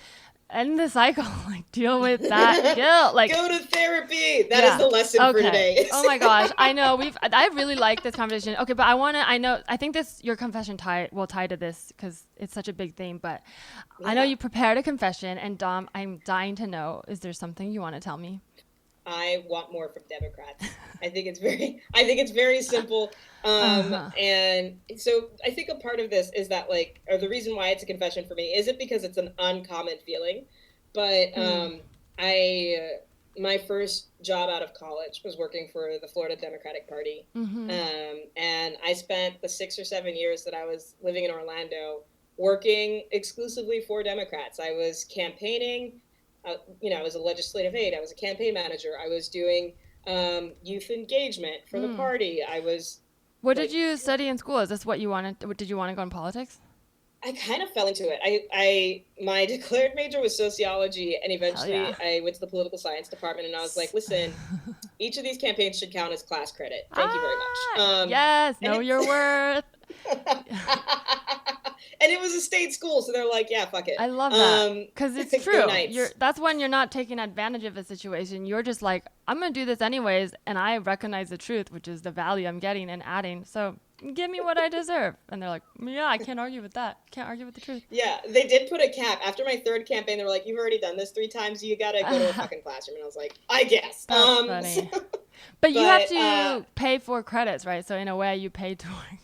end the cycle, like deal with that guilt, like go to therapy. That is the lesson for today. Oh my gosh, I know I really like this conversation. Okay, but I think your confession will tie to this because it's such a big theme, but I know you prepared a confession, and Dom, I'm dying to know, is there something you want to tell me? I want more from Democrats. I think it's very simple. And so I think a part of this is that like, or the reason why it's a confession for me isn't because it's an uncommon feeling, but my first job out of college was working for the Florida Democratic Party. And I spent the 6 or 7 years that I was living in Orlando working exclusively for Democrats. I was campaigning. I was a legislative aide. I was a campaign manager. I was doing youth engagement for the party. I was. What did you study in school? Is this what you wanted? Did you want to go in politics? I kind of fell into it. My declared major was sociology, and eventually I went to the political science department, and I was like, listen, each of these campaigns should count as class credit. Thank you very much. Yes, know your worth. And it was a state school, so they're like, yeah, fuck it. I love that, because it's true. Nice. That's when you're not taking advantage of a situation. You're just like, I'm going to do this anyways, and I recognize the truth, which is the value I'm getting and adding. So give me what I deserve. And they're like, yeah, I can't argue with that. Can't argue with the truth. Yeah, they did put a cap. After my third campaign, they were like, you've already done this 3 times. You got to go to a fucking classroom. And I was like, I guess. That's funny. But you have to pay for credits, right? So in a way, you pay to work.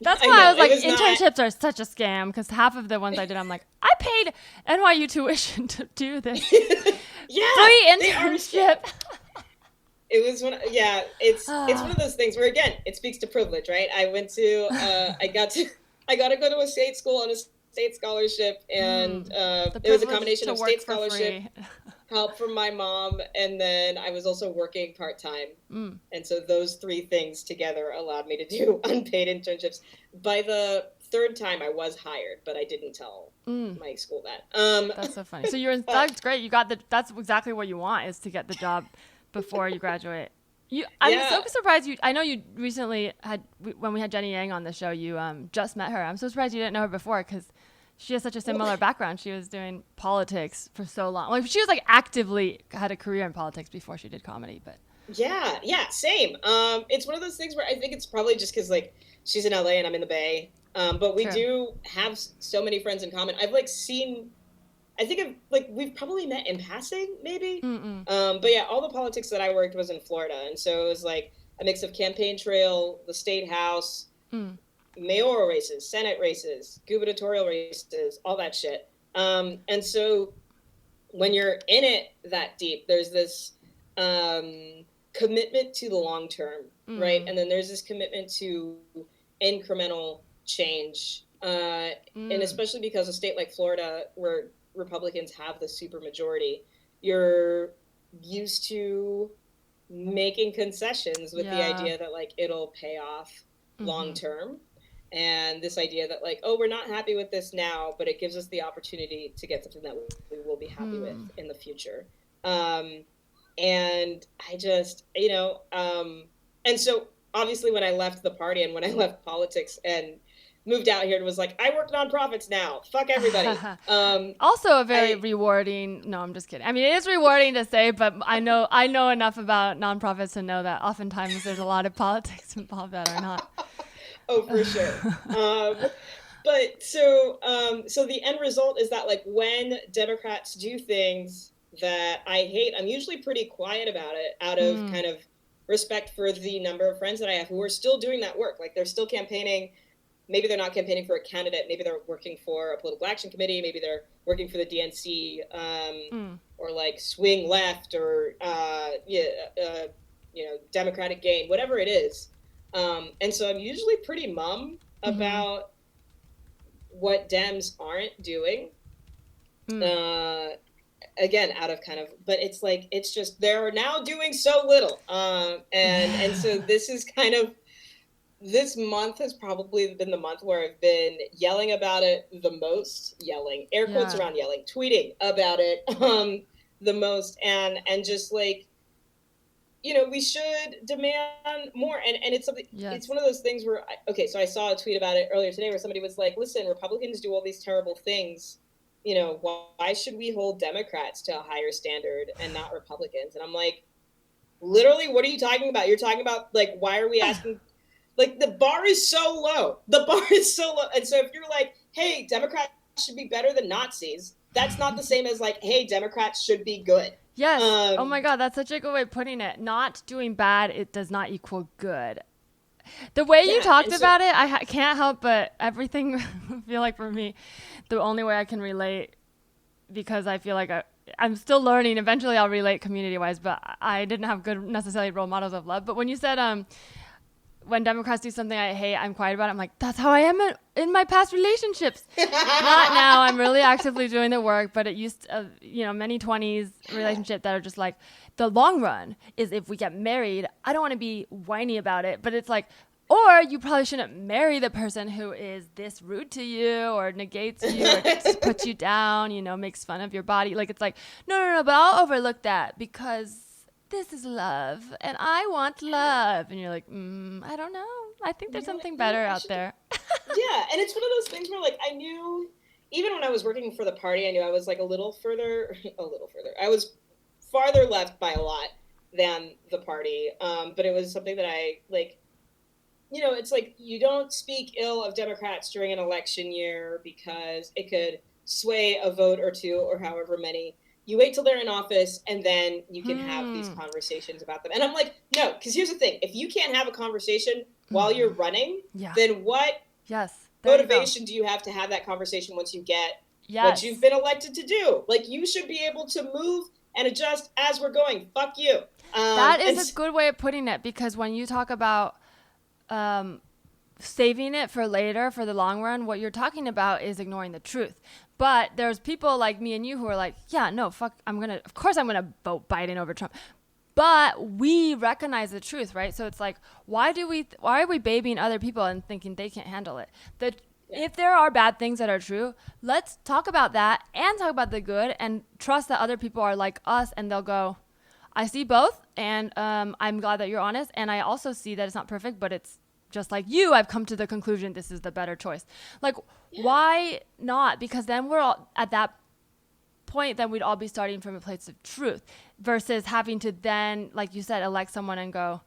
That's why I was like, internships are such a scam, because half of the ones I did, I'm like, I paid NYU tuition to do this. Free internship. It was it's one of those things where, again, it speaks to privilege, right? I went to I got to go to a state school on a state scholarship, and it was a combination of state scholarship, help from my mom, and then I was also working part-time. And so those 3 things together allowed me to do unpaid internships. By the 3rd time I was hired, but I didn't tell my school that. That's so funny. So that's great. That's exactly what you want, is to get the job before you graduate. I'm so surprised I know you recently when we had Jenny Yang on the show, you just met her. I'm so surprised you didn't know her before, because she has such a similar background. She was doing politics for so long. Like, she was like actively had a career in politics before she did comedy, but. Yeah, same. It's one of those things where I think it's probably just because like she's in LA and I'm in the Bay. But we True. do have so many friends in common. I've like seen, I think we've probably met in passing, maybe. But yeah, all the politics that I worked was in Florida, and so it was like a mix of campaign trail, the state house, mayoral races, Senate races, gubernatorial races, all that shit. And so when you're in it that deep, there's this commitment to the long term, right? And then there's this commitment to incremental change. And especially because a state like Florida, where Republicans have the supermajority, you're used to making concessions with the idea that like it'll pay off long term. And this idea that like, oh, we're not happy with this now, but it gives us the opportunity to get something that we will be happy with in the future. And I just, and so obviously when I left the party and when I left politics and moved out here, it was like, I work nonprofits now. Fuck everybody. Also a very rewarding, no, I'm just kidding. I mean, it is rewarding to say, but I know enough about nonprofits to know that oftentimes there's a lot of politics involved that are not. Oh, for sure. But so the end result is that like when Democrats do things that I hate, I'm usually pretty quiet about it out of kind of respect for the number of friends that I have who are still doing that work. Like they're still campaigning. Maybe they're not campaigning for a candidate. Maybe they're working for a political action committee. Maybe they're working for the DNC or like swing left or, Democratic gain, whatever it is. And so I'm usually pretty mum about what Dems aren't doing. Again, out of kind of, but it's like, it's just, they're now doing so little. And so this is kind of, this month has probably been the month where I've been yelling about it the most, yelling, air quotes around yelling, tweeting about it the most, and just like, we should demand more. And it's something, it's one of those things where, so I saw a tweet about it earlier today where somebody was like, listen, Republicans do all these terrible things. Why should we hold Democrats to a higher standard and not Republicans? And I'm like, literally, what are you talking about? You're talking about like, why are we asking? Like the bar is so low. The bar is so low. And so if you're like, hey, Democrats should be better than Nazis, that's not the same as like, hey, Democrats should be good. Yes. Oh my God, that's such a good way of putting it. Not doing bad, it does not equal good. The way you talked about it, I can't help but everything. I feel like for me, the only way I can relate, because I feel like I'm still learning. Eventually, I'll relate community-wise, but I didn't have good necessarily role models of love. But when you said when Democrats do something I hate, I'm quiet about it. I'm like, that's how I am in my past relationships. Not now. I'm really actively doing the work, but it used to, many 20s relationship that are just like, the long run is if we get married, I don't want to be whiny about it, but it's like, or you probably shouldn't marry the person who is this rude to you or negates you or just puts you down, makes fun of your body. Like, it's like, no, but I'll overlook that because this is love and I want love. And you're like, I don't know. I think there's something better out there. Yeah. And it's one of those things where like, I knew, even when I was working for the party, I knew I was like a little further. I was farther left by a lot than the party. But it was something that I like, it's like, you don't speak ill of Democrats during an election year because it could sway a vote or two or however many. You wait till they're in office and then you can have these conversations about them. And I'm like, no, because here's the thing. If you can't have a conversation while you're running, then what motivation do you have to have that conversation once you get what you've been elected to do? Like, you should be able to move and adjust as we're going. Fuck you. That is a good way of putting it, because when you talk about saving it for later, for the long run, what you're talking about is ignoring the truth. But there's people like me and you who are like, yeah, no, fuck, of course I'm going to vote Biden over Trump. But we recognize the truth, right? So it's like, why are we babying other people and thinking they can't handle it? If there are bad things that are true, let's talk about that and talk about the good and trust that other people are like us and they'll go, I see both, and I'm glad that you're honest. And I also see that it's not perfect, but it's just like you, I've come to the conclusion this is the better choice. Like, why not? Because then we're all at that point, then we'd all be starting from a place of truth versus having to then, like you said, elect someone and go,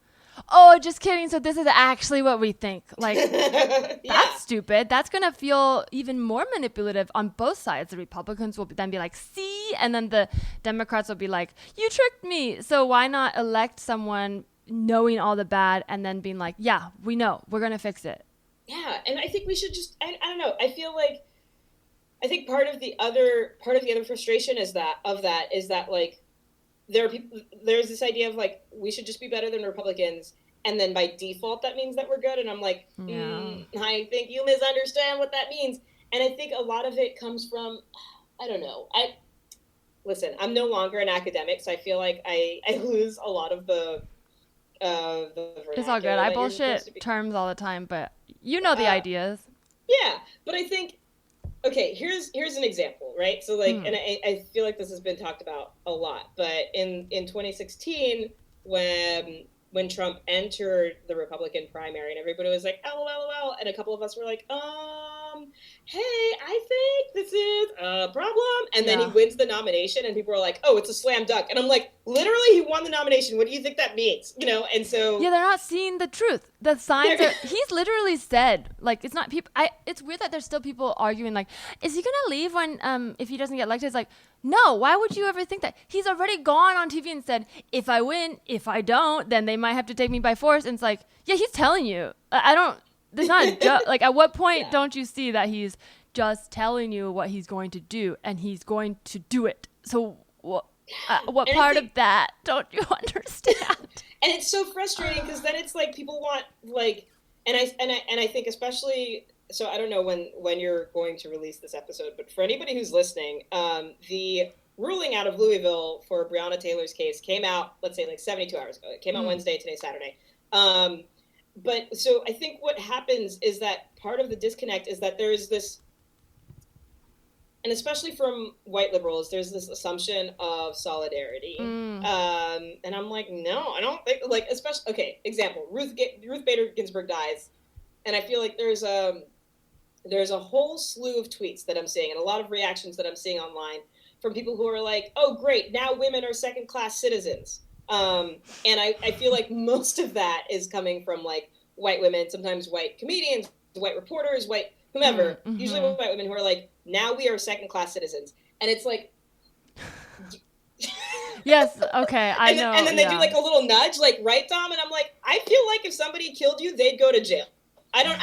oh, just kidding. So this is actually what we think. Like, Yeah. that's stupid. That's going to feel even more manipulative on both sides. The Republicans will then be like, see? And then the Democrats will be like, you tricked me. So why not elect someone knowing all the bad and then being like, yeah, we know. We're going to fix it. Yeah, and I think we should just I don't know. I think part of the other frustration is that like there's this idea of like we should just be better than Republicans, and then by default that means that we're good, and I'm like, I think you misunderstand what that means. And I think a lot of it comes from, I don't know. Listen, I'm no longer an academic, so I feel like I lose a lot of the it's all good. I bullshit terms all the time, but you know the ideas. Yeah, but I think, okay, here's an example, right? So like, and I feel like this has been talked about a lot, but in 2016, when Trump entered the Republican primary and everybody was like, LOL, and a couple of us were like, hey, I think this is a problem. And then he wins the nomination and people are like, oh, it's a slam dunk. And I'm like, literally, he won the nomination. What do you think that means? You know, and so. Yeah, they're not seeing the truth. The signs are, he's literally said, like, it's not people, it's weird that there's still people arguing, like, is he going to leave when, if he doesn't get elected? It's like, no, why would you ever think that? He's already gone on TV and said, if I win, if I don't, then they might have to take me by force. And it's like, yeah, he's telling you. I don't, there's not a joke. Like, at what point don't you see that he's just telling you what he's going to do and he's going to do it? So what part of that don't you understand? And it's so frustrating because then it's like people want like, and I think especially, so I don't know when you're going to release this episode, but for anybody who's listening, the ruling out of Louisville for Breonna Taylor's case came out, let's say like 72 hours ago. It came out Wednesday, today's Saturday. But so I think what happens is that part of the disconnect is that there is this, and especially from white liberals, there's this assumption of solidarity. And I'm like, no, I don't think, like, especially, okay, example, Ruth Bader Ginsburg dies. And I feel like there's a whole slew of tweets that I'm seeing and a lot of reactions that I'm seeing online from people who are like, oh, great, now women are second-class citizens. And I feel like most of that is coming from like white women, sometimes white comedians, white reporters, white whomever, usually white women who are like, now we are second-class citizens. And it's like, yes, okay, I know. And then they do like a little nudge, like, right, Dom? And I'm like, I feel like if somebody killed you, they'd go to jail. I don't,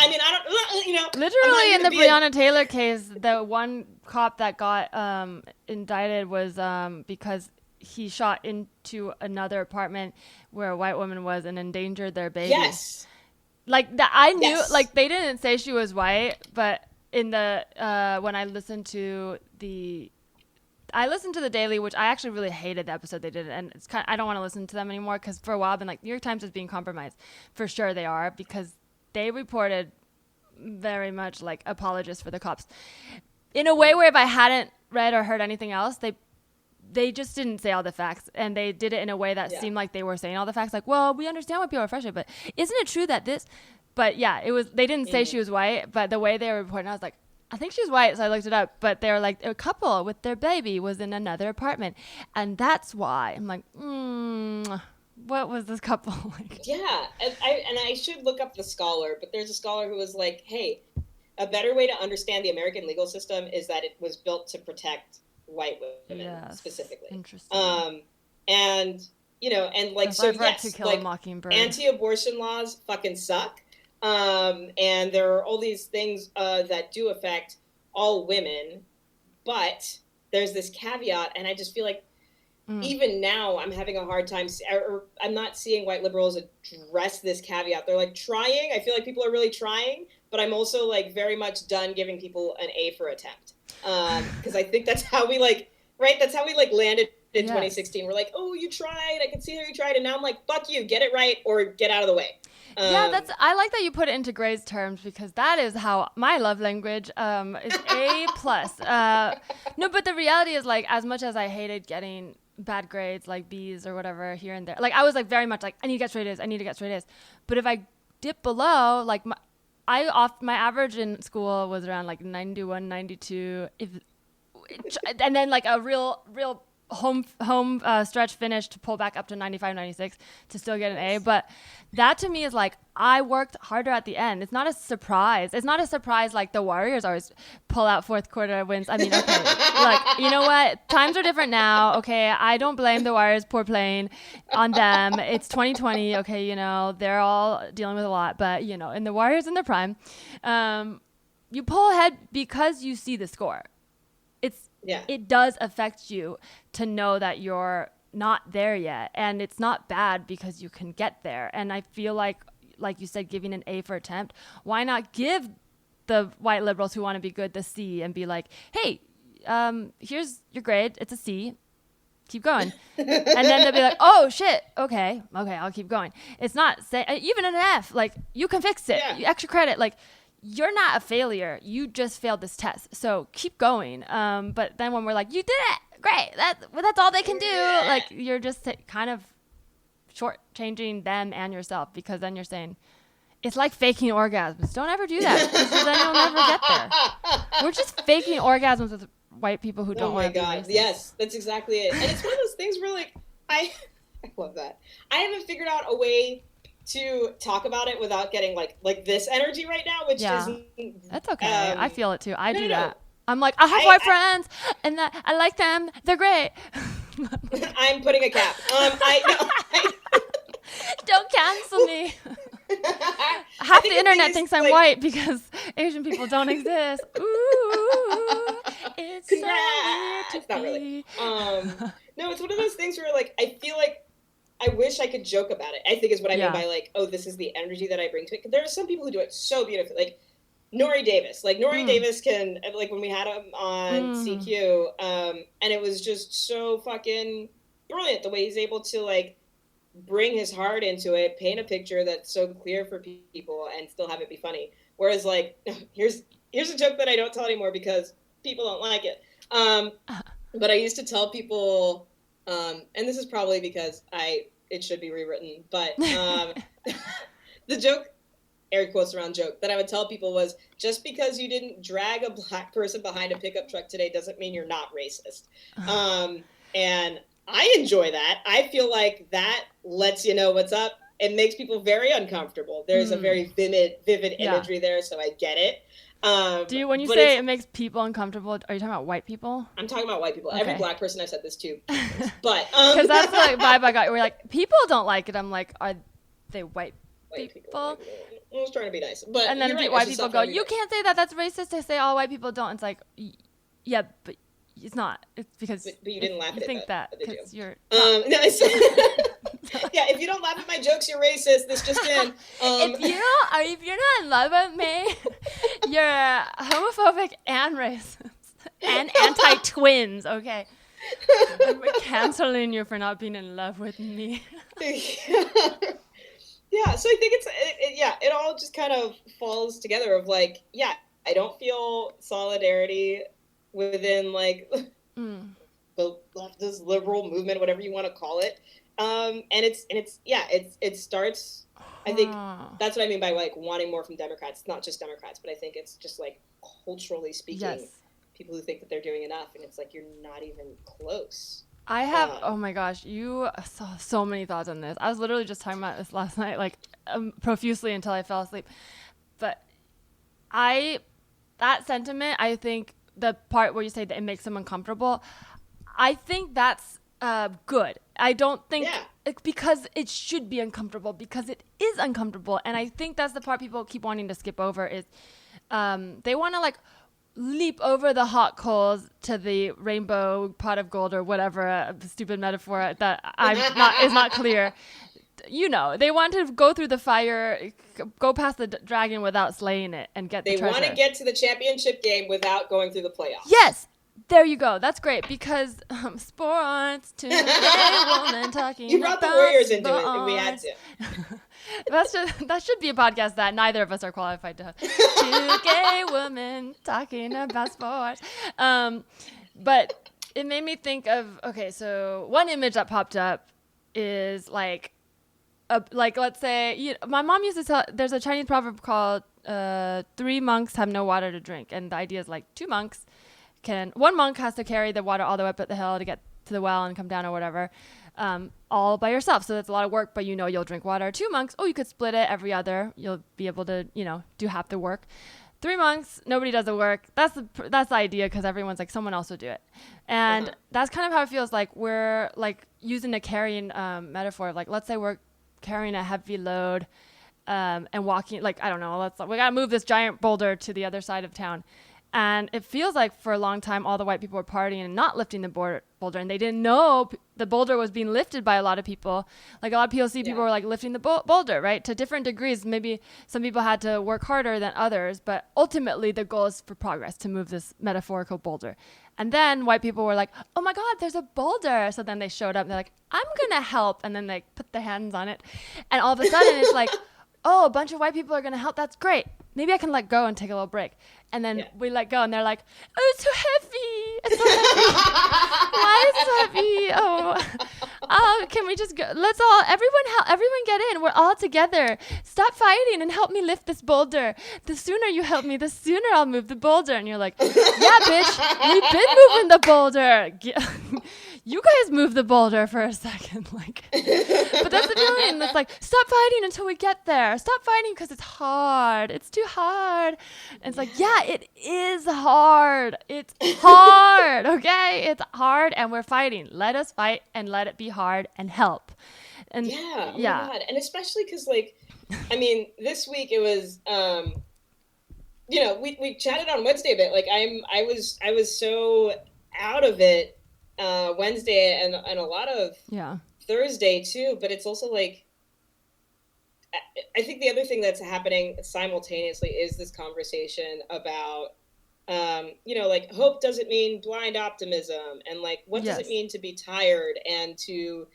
you know. Literally in the Breonna Taylor case, the one cop that got indicted was because he shot into another apartment where a white woman was and endangered their baby. Yes. Like that, I knew, like they didn't say she was white, but in the, when I listened to the Daily, which I actually really hated the episode they did, and it's kind of, I don't want to listen to them anymore because for a while I've been like, New York Times is being compromised. For sure they are, because they reported very much like apologists for the cops in a way where if I hadn't read or heard anything else, they just didn't say all the facts, and they did it in a way that seemed like they were saying all the facts. Like, well, we understand why people are frustrated, but isn't it true that this? But yeah, it was. They didn't say she was white, but the way they were reporting, I was like, I think she's white, so I looked it up. But they were like, a couple with their baby was in another apartment, and that's why. I'm like, what was this couple like? Yeah, and I should look up the scholar, but there's a scholar who was like, hey, a better way to understand the American legal system is that it was built to protect white women specifically. Interesting. And you know, and like, so yes, like anti-abortion laws fucking suck. And there are all these things that do affect all women, but there's this caveat, and I just feel like even now I'm having a hard time, or I'm not seeing white liberals address this caveat. They're like trying. I feel like people are really trying, but I'm also like very much done giving people an A for attempt. Because I think that's how we like, right? That's how we like landed in 2016. We're like, oh, you tried. I can see how you tried. And now I'm like, fuck you, get it right or get out of the way. I like that you put it into Gray's terms, because that is how my love language is A+. No, but the reality is, like, as much as I hated getting bad grades, like B's or whatever here and there, like I was like very much like, I need to get straight A's. But if I dip below, like my average in school was around like 91, 92. And then like a real home stretch finish to pull back up to 95, 96 to still get an A. But that to me is like, I worked harder at the end. It's not a surprise. It's not a surprise like the Warriors always pull out fourth quarter wins. I mean, okay, like, you know what? Times are different now. Okay, I don't blame the Warriors poor playing on them. It's 2020. Okay, you know, they're all dealing with a lot. But, you know, in the Warriors in their prime, you pull ahead because you see the score. It does affect you to know that you're not there yet, and it's not bad because you can get there. And I feel like you said, giving an A for attempt, why not give the white liberals who want to be good the C and be like, hey, here's your grade, it's a C, keep going. And then they'll be like, oh shit, okay, I'll keep going. It's not even an F, like, you can fix it. Extra credit, like, you're not a failure. You just failed this test. So keep going. But then when we're like, you did it, great. That's all they can do. Like, you're just kind of shortchanging them and yourself, because then you're saying, it's like faking orgasms. Don't ever do that, because then you'll never get there. We're just faking orgasms with white people who don't want to be racist. Oh my God. Yes, that's exactly it. And it's one of those things where, like, I love that. I haven't figured out a way to talk about it without getting like this energy right now, which is that's okay. I feel it too. I do that. I'm like, I have white friends, and that I like them. They're great. I'm putting a cap. Don't cancel me. Half the internet thinks I'm white because Asian people don't exist. Ooh, it's so weird to it's not really. No, it's one of those things where, like, I feel like I wish I could joke about it, I think is what I mean by, like, oh, this is the energy that I bring to it. There are some people who do it so beautifully. Like, Nori Davis. Like, Nori Davis can, like, when we had him on CQ, and it was just so fucking brilliant the way he's able to, like, bring his heart into it, paint a picture that's so clear for people, and still have it be funny. Whereas, like, here's a joke that I don't tell anymore because people don't like it. But I used to tell people, and this is probably because it should be rewritten, but the joke, air quotes around joke, that I would tell people was, just because you didn't drag a black person behind a pickup truck today doesn't mean you're not racist. And I enjoy that. I feel like that lets you know what's up. It makes people very uncomfortable. There's a very vivid imagery there, so I get it. When you say it makes people uncomfortable, are you talking about white people? I'm talking about white people. Okay. Every black person I've said this to. But because that's the vibe I got. We're like, people don't like it. I'm like, are they white people? I was trying to be nice. But and then white people go, you can't say that. That's racist to say all white people don't. It's like, yeah, but it's not. It's because but you didn't laugh at it. You think that because you're. No, yeah, if you don't laugh at my jokes, you're racist. This just in. If you're not in love with me, you're homophobic and racist and anti-twins. Okay, we're canceling you for not being in love with me. Yeah, so I think it all just kind of falls together of, like, I don't feel solidarity within, like, the leftist liberal movement, whatever you want to call it. And it starts, I think that's what I mean by, like, wanting more from Democrats. It's not just Democrats, but I think it's just, like, culturally speaking, people who think that they're doing enough, and it's like, you're not even close. I have, oh my gosh, you saw so many thoughts on this. I was literally just talking about this last night, like, profusely until I fell asleep. But that sentiment, I think the part where you say that it makes them uncomfortable, I think that's good. I don't think, because it should be uncomfortable, because it is uncomfortable. And I think that's the part people keep wanting to skip over is they want to, like, leap over the hot coals to the rainbow pot of gold or whatever stupid metaphor that is not clear. You know, they want to go through the fire, go past the dragon without slaying it, and get the treasure. They want to get to the championship game without going through the playoffs. Yes, there you go. That's great because sports to a woman talking. You brought the Warriors into it, and we had to. That should be a podcast that neither of us are qualified to have. Two gay women talking about sports. But it made me think of, okay, so one image that popped up is like let's say, my mom used to tell, there's a Chinese proverb called 3 monks have no water to drink. And the idea is like one monk has to carry the water all the way up at the hill to get to the well and come down or whatever, all by yourself. So that's a lot of work, but you'll drink water. 2 monks, you could split it every other. You'll be able to, do half the work. 3 months, nobody does the work. That's the idea, because everyone's like, someone else will do it. And that's kind of how it feels like. We're like using a carrying metaphor of like, let's say we're carrying a heavy load and walking, like, I don't know, we got to move this giant boulder to the other side of town. And it feels like for a long time, all the white people were partying and not lifting the boulder. And they didn't know the boulder was being lifted by a lot of people. Like a lot of POC people were like lifting the boulder, right? To different degrees. Maybe some people had to work harder than others. But ultimately, the goal is for progress, to move this metaphorical boulder. And then white people were like, oh my God, there's a boulder. So then they showed up and they're like, I'm going to help. And then they put their hands on it. And all of a sudden, it's like, oh, a bunch of white people are going to help. That's great. Maybe I can let go and take a little break. And then we let go and they're like, oh, it's so heavy. It's so heavy. Why is it so heavy? Oh, can we just go? Let's all, everyone get in. We're all together. Stop fighting and help me lift this boulder. The sooner you help me, the sooner I'll move the boulder. And you're like, yeah, bitch, we've been moving the boulder. You guys move the boulder for a second. Like, but that's the feeling. It's like, stop fighting until we get there. Stop fighting because it's hard. It's too hard. And it's like, yeah, it is hard. It's hard. Okay. It's hard and we're fighting. Let us fight and let it be hard and help. And oh my God. And especially because, like, I mean, this week it was, we chatted on Wednesday a bit. Like I was so out of it Wednesday and a lot of Thursday too, but it's also like, I think the other thing that's happening simultaneously is this conversation about, like, hope doesn't mean blind optimism, and like, what does it mean to be tired and to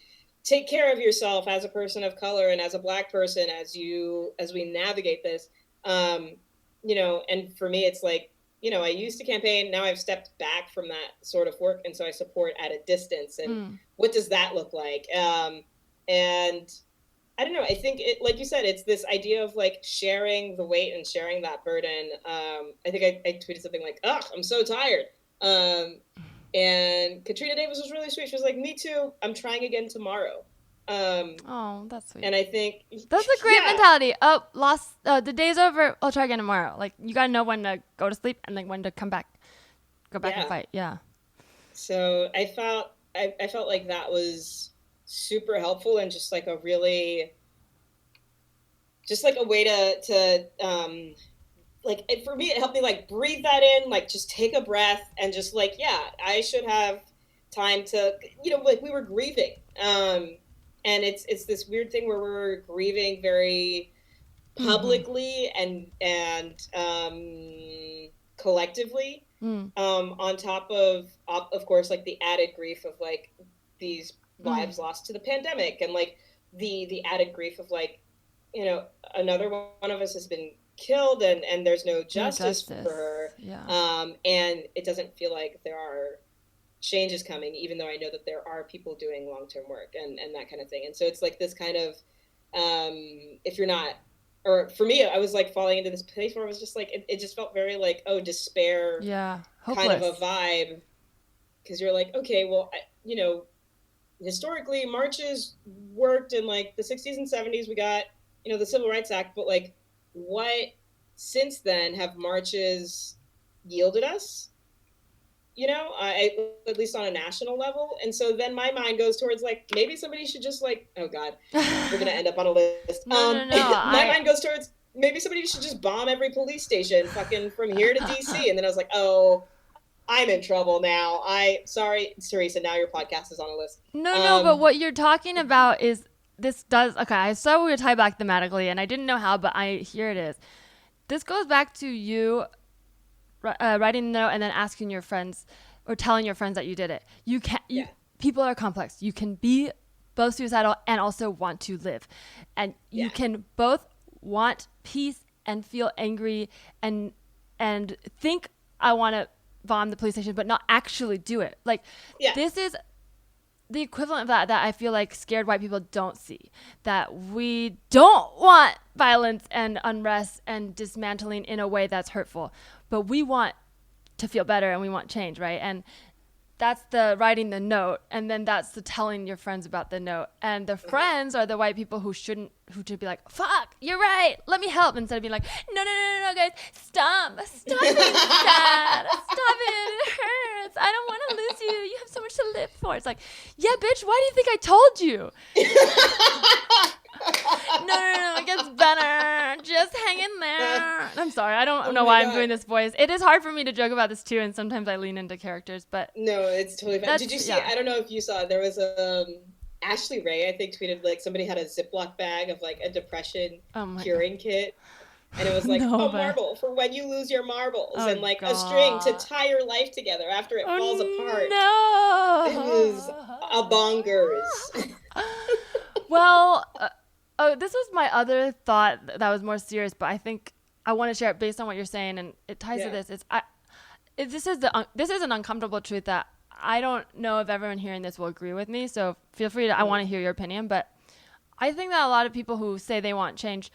take care of yourself as a person of color and as a Black person as we navigate this, and for me, it's like, I used to campaign. Now I've stepped back from that sort of work. And so I support at a distance. And what does that look like? And I don't know. I think like you said, it's this idea of like sharing the weight and sharing that burden. I think I tweeted something like, ugh, I'm so tired. And Katrina Davis was really sweet. She was like, me too. I'm trying again tomorrow. Oh, that's sweet. And I think that's a great mentality. Oh, the day's over. I'll try again tomorrow. Like, you gotta know when to go to sleep and then when to go back and fight. Yeah. So I felt like that was super helpful and just like a really, just like a way to like, for me, it helped me like breathe that in, like just take a breath and just like, I should have time to, like we were grieving. And it's this weird thing where we're grieving very publicly and collectively, on top of course, like the added grief of like these lives lost to the pandemic, and like the added grief of like, another one of us has been killed and there's no justice for her. And it doesn't feel like there are change is coming, even though I know that there are people doing long-term work and that kind of thing. And so it's like this kind of, if you're not, or for me, I was like falling into this place where I was just like, it just felt very like, despair, hopeless kind of a vibe. Cause you're like, okay, well, historically marches worked in like the 60s and 70s. We got, the Civil Rights Act, but like what since then have marches yielded us? At least on a national level. And so then my mind goes towards like, maybe somebody should just like, oh God, we're going to end up on a list. No. My mind goes towards maybe somebody should just bomb every police station fucking from here to DC. And then I was like, oh, I'm in trouble now. Sorry, Teresa, now your podcast is on a list. No, but what you're talking about is I saw we would tie back thematically and I didn't know how, but here it is. This goes back to you writing a note and then asking your friends or telling your friends that you did it. People are complex. You can be both suicidal and also want to live. And you can both want peace and feel angry and think I want to bomb the police station, but not actually do it. Like, this is the equivalent of that I feel like scared white people don't see. That we don't want violence and unrest and dismantling in a way that's hurtful. But we want to feel better and we want change, right? And that's the writing the note, and then that's the telling your friends about the note. And the friends are the white people who should be like, fuck, you're right, let me help, instead of being like, no, guys, stop being sad, stop it hurts, I don't want to lose you, you have so much to live for. It's like, yeah, bitch, why do you think I told you? No, it gets better. Just hang in there. I'm sorry. I don't know why I'm doing this voice. It is hard for me to joke about this too, and sometimes I lean into characters, but no, it's totally fine. Did you see? I don't know if you saw. There was Ashley Ray, I think, tweeted like somebody had a Ziploc bag of like a depression curing kit, and it was like marble for when you lose your marbles, and like a string to tie your life together after it falls apart. No, it was a bongers. Well. This was my other thought that was more serious, but I think I want to share it based on what you're saying, and it ties to this. This is an uncomfortable truth that I don't know if everyone hearing this will agree with me. So feel free to. I want to hear your opinion, but I think that a lot of people who say they want change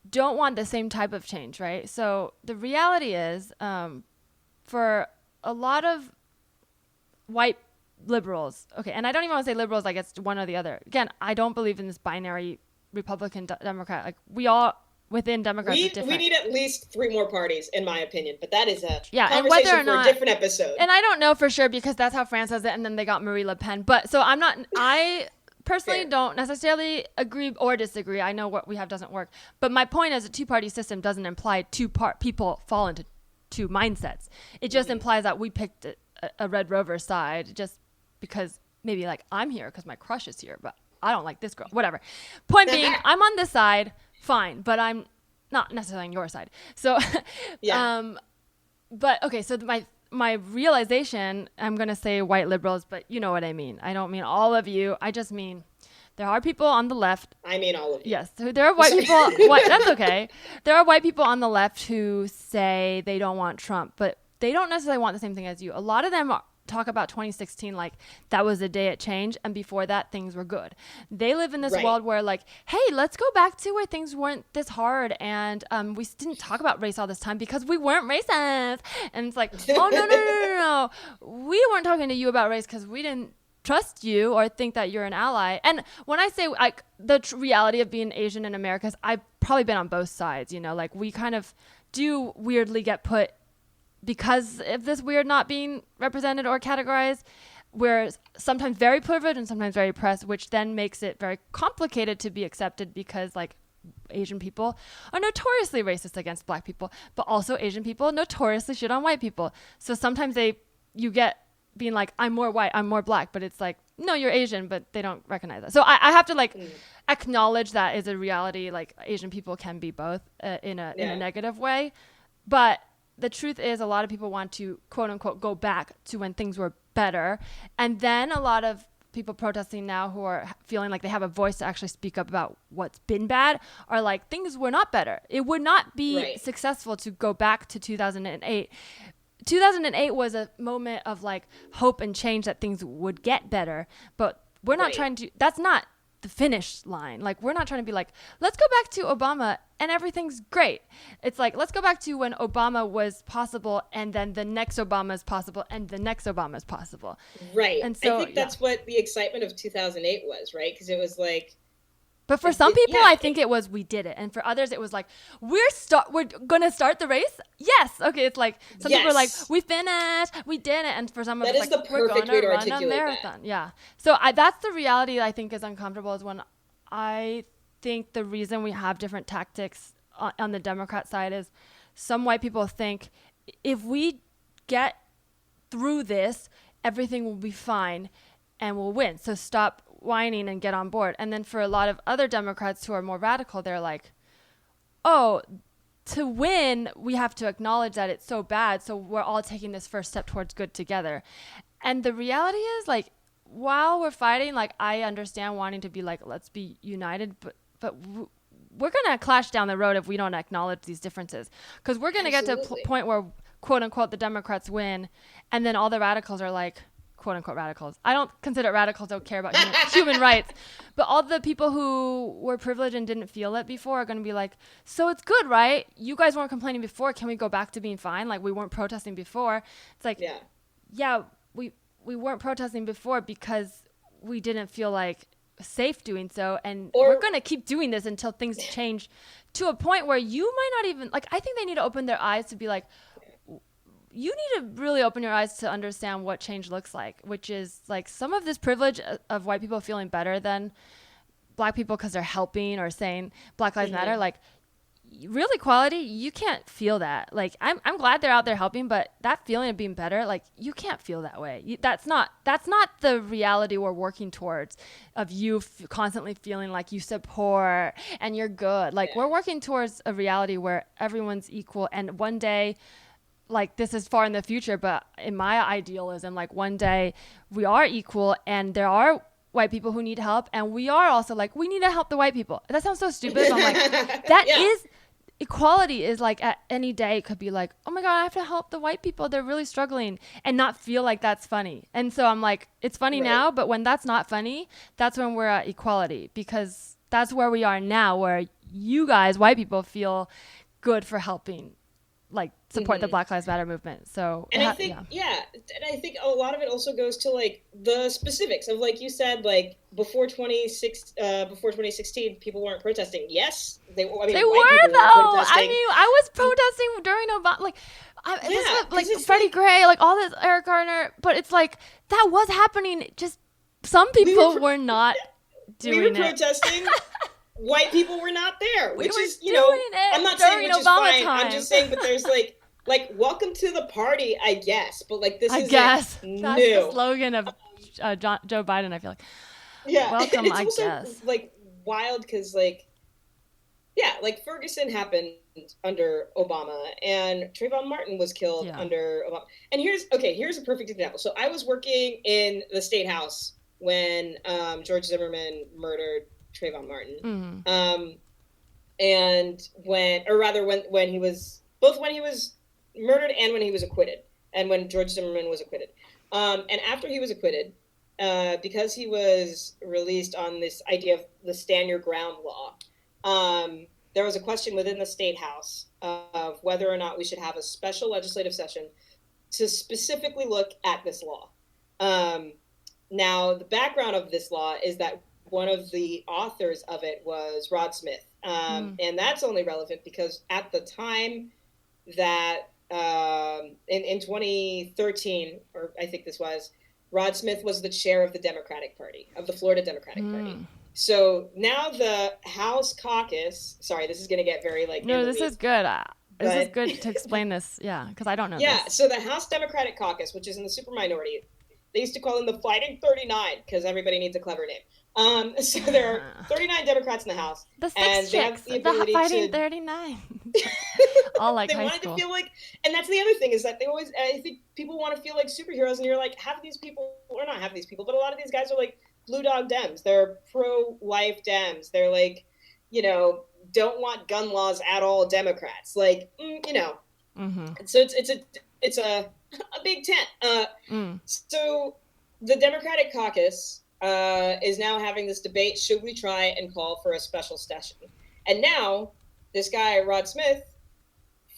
don't want the same type of change, right? So the reality is, for a lot of white liberals, okay, and I don't even want to say liberals like it's one or the other. Again, I don't believe in this binary Republican, Democrat. Like we all within Democrats are different. We need at least 3 more parties, in my opinion. But that is a and conversation whether or for not, a different episode. And I don't know for sure because that's how France does it, and then they got Marie Le Pen. But so I personally don't necessarily agree or disagree. I know what we have doesn't work. But my point is a 2-party system doesn't imply people fall into 2 mindsets. It just implies that we picked a Red Rover side just because maybe like I'm here because my crush is here, but I don't like this girl, whatever. Point being, I'm on this side, fine, but I'm not necessarily on your side. So, but okay, so my realization, I'm going to say white liberals, but you know what I mean. I don't mean all of you. I just mean there are people on the left. I mean all of you. Yes, there are white people. That's okay. There are white people on the left who say they don't want Trump, but they don't necessarily want the same thing as you. A lot of them talk about 2016 like that was the day it changed, and before that things were good. They live in this world where like, hey, let's go back to where things weren't this hard, and we didn't talk about race all this time because we weren't racist. And it's like, oh no, we weren't talking to you about race because we didn't trust you or think that you're an ally. And when I say like the reality of being Asian in America is I've probably been on both sides, you know, like we kind of do weirdly get put, because of this weird not being represented or categorized, we're sometimes very privileged and sometimes very oppressed, which then makes it very complicated to be accepted because like Asian people are notoriously racist against black people, but also Asian people notoriously shit on white people. So sometimes you get being like, I'm more white, I'm more black, but it's like, no, you're Asian, but they don't recognize that. So I have to like acknowledge that is a reality. Like Asian people can be both in a negative way, but the truth is a lot of people want to, quote unquote, go back to when things were better. And then a lot of people protesting now who are feeling like they have a voice to actually speak up about what's been bad are like, things were not better. It would not be successful to go back to 2008. 2008 was a moment of like hope and change that things would get better. But we're not trying to, that's not the finish line. Like, we're not trying to be like, let's go back to Obama and everything's great. It's like, let's go back to when Obama was possible, and then the next Obama is possible, and the next Obama is possible. Right. And so I think that's what the excitement of 2008 was, right? Because it was like, but for some people, I think it was we did it, and for others, it was like we're gonna start the race. Yes, okay. It's like some people are like, we finished, we did it, and for some of us, like, we're gonna run a marathon. Yeah. So that's the reality I think is uncomfortable. Is when I think the reason we have different tactics on the Democrat side is some white people think if we get through this, everything will be fine, and we'll win. So stop whining and get on board. And then for a lot of other Democrats who are more radical, they're like, oh, to win, we have to acknowledge that it's so bad, so we're all taking this first step towards good together. And the reality is, like, while we're fighting, like, I understand wanting to be like, let's be united, but we're going to clash down the road if we don't acknowledge these differences, because we're going to get to a point where, quote unquote, the Democrats win, and then all the radicals are like, quote unquote radicals. I don't consider radicals don't care about human rights, but all the people who were privileged and didn't feel it before are going to be like, so it's good, right? You guys weren't complaining before. Can we go back to being fine? Like, we weren't protesting before. It's like, yeah, we we weren't protesting before because we didn't feel like safe doing so, and Or- we're going to keep doing this until things change to a point where you might not even like. I think they need to open their eyes to be like, you need to really open your eyes to understand what change looks like, which is like some of this privilege of white people feeling better than black people because they're helping or saying Black Lives Matter. Like, real equality, you can't feel that. Like, I'm glad they're out there helping, but that feeling of being better, like, you can't feel that way. That's not the reality we're working towards, of you constantly feeling like you support and you're good. Like, we're working towards a reality where everyone's equal, and one day, like, this is far in the future, but in my idealism, like, one day we are equal and there are white people who need help, and we are also like, we need to help the white people. That sounds so stupid, but I'm like, that is equality. Is like, at any day it could be like, oh my god, I have to help the white people, they're really struggling, and not feel like that's funny. And so I'm like, it's funny now, but when that's not funny, that's when we're at equality, because that's where we are now, where you guys, white people, feel good for helping, like, support the Black Lives Matter movement. So, and I think, and I think a lot of it also goes to, like, the specifics of, like you said, like, before 2016, people weren't protesting. Yes, they were, though. I mean, I was protesting during Obama, like, this was, like, Freddie Gray, like, all this, Eric Garner, but it's like, that was happening, just some people were not doing it. We were protesting. White people were not there, which is, I'm not saying which is fine. I'm just saying, but there's like, welcome to the party, I guess. But, like, this is that's new. The slogan of Joe Biden, I feel like. Yeah. Welcome, it's I also, guess. like, wild because, like, like, Ferguson happened under Obama, and Trayvon Martin was killed under Obama. And here's a perfect example. So I was working in the State House when George Zimmerman murdered Trayvon Martin. And when he was murdered and when he was acquitted, and when George Zimmerman was acquitted. And after he was acquitted, because he was released on this idea of the stand your ground law, there was a question within the State House of whether or not we should have a special legislative session to specifically look at this law. Now, the background of this law is that one of the authors of it was Rod Smith. And that's only relevant because at the time that in 2013, or I think this was, Rod Smith was the chair of the Democratic Party, of the Florida Democratic Party. So now the House caucus, sorry, this is going to get very like... No, this is good. This is good to explain this, because I don't know this. So the House Democratic caucus, which is in the super minority, they used to call them the Fighting 39 because everybody needs a clever name. So there are 39 Democrats in the House. The six chicks, the Fighting 39. All like high school. To feel like, and that's the other thing is that I think people want to feel like superheroes, and you're like, half of these people, or not half of these people, but a lot of these guys are like blue dog Dems. They're pro-life Dems. They're like, don't want gun laws at all Democrats. Like, So it's a big tent. So the Democratic caucus is now having this debate, should we try and call for a special session? And now this guy, Rod Smith,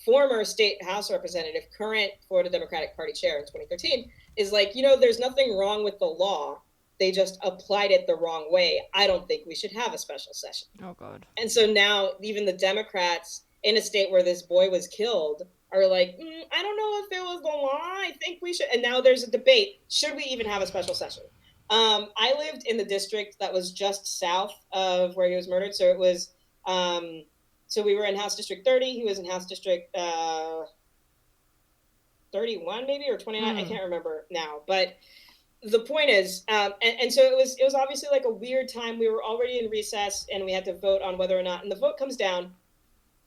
former state House representative, current Florida Democratic Party chair in 2013, is like, there's nothing wrong with the law. They just applied it the wrong way. I don't think we should have a special session. Oh, God. And so now even the Democrats in a state where this boy was killed are like, I don't know if it was the law. I think we should. And now there's a debate. Should we even have a special session? I lived in the district that was just south of where he was murdered. So it was, so we were in House District 30. He was in House District 31 maybe, or 29. I can't remember now. But the point is, and so it was obviously like a weird time. We were already in recess and we had to vote on whether or not, and the vote comes down,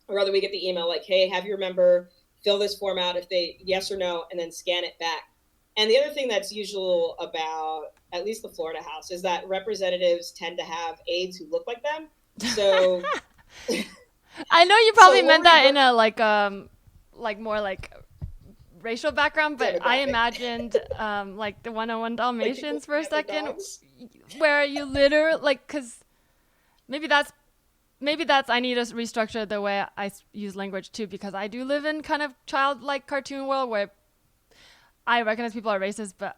or rather we get the email like, hey, have your member fill this form out if they yes or no, and then scan it back. And the other thing that's usual about at least the Florida House is that representatives tend to have aides who look like them. So I know you probably meant that in a like more like racial background, but I imagined like the 101 Dalmatians like for a second, where you literally like, because maybe that's I need to restructure the way I use language too, because I do live in kind of childlike cartoon world where I recognize people are racist, but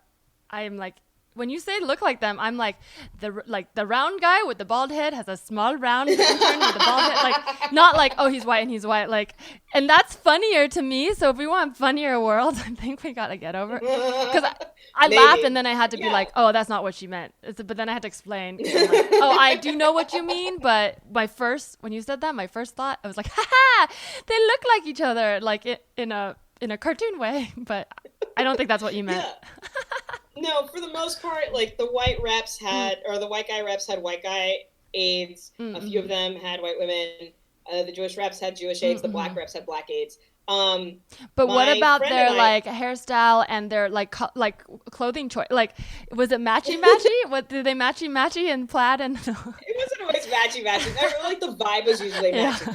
I'm like, when you say look like them, I'm like the round guy with the bald head has a small round intern with the bald head, like not like, oh, he's white and he's white, like, and that's funnier to me. So if we want funnier worlds, I think we gotta get over, because I laughed and then I had to be like, oh, that's not what she meant. But then I had to explain. I'm like, oh, I do know what you mean, but when you said that, my first thought, I was like, haha, they look like each other, like in a cartoon way, but I don't think that's what you meant. Yeah. No, for the most part, like the white reps had, or the white guy reps had white guy aides. A few of them had white women. The Jewish reps had Jewish aides. The black reps had black aides. But what about their like hairstyle and their like clothing choice? Like, was it matchy? What did they matchy and plaid and? It wasn't always matchy. Like the vibe was usually matchy.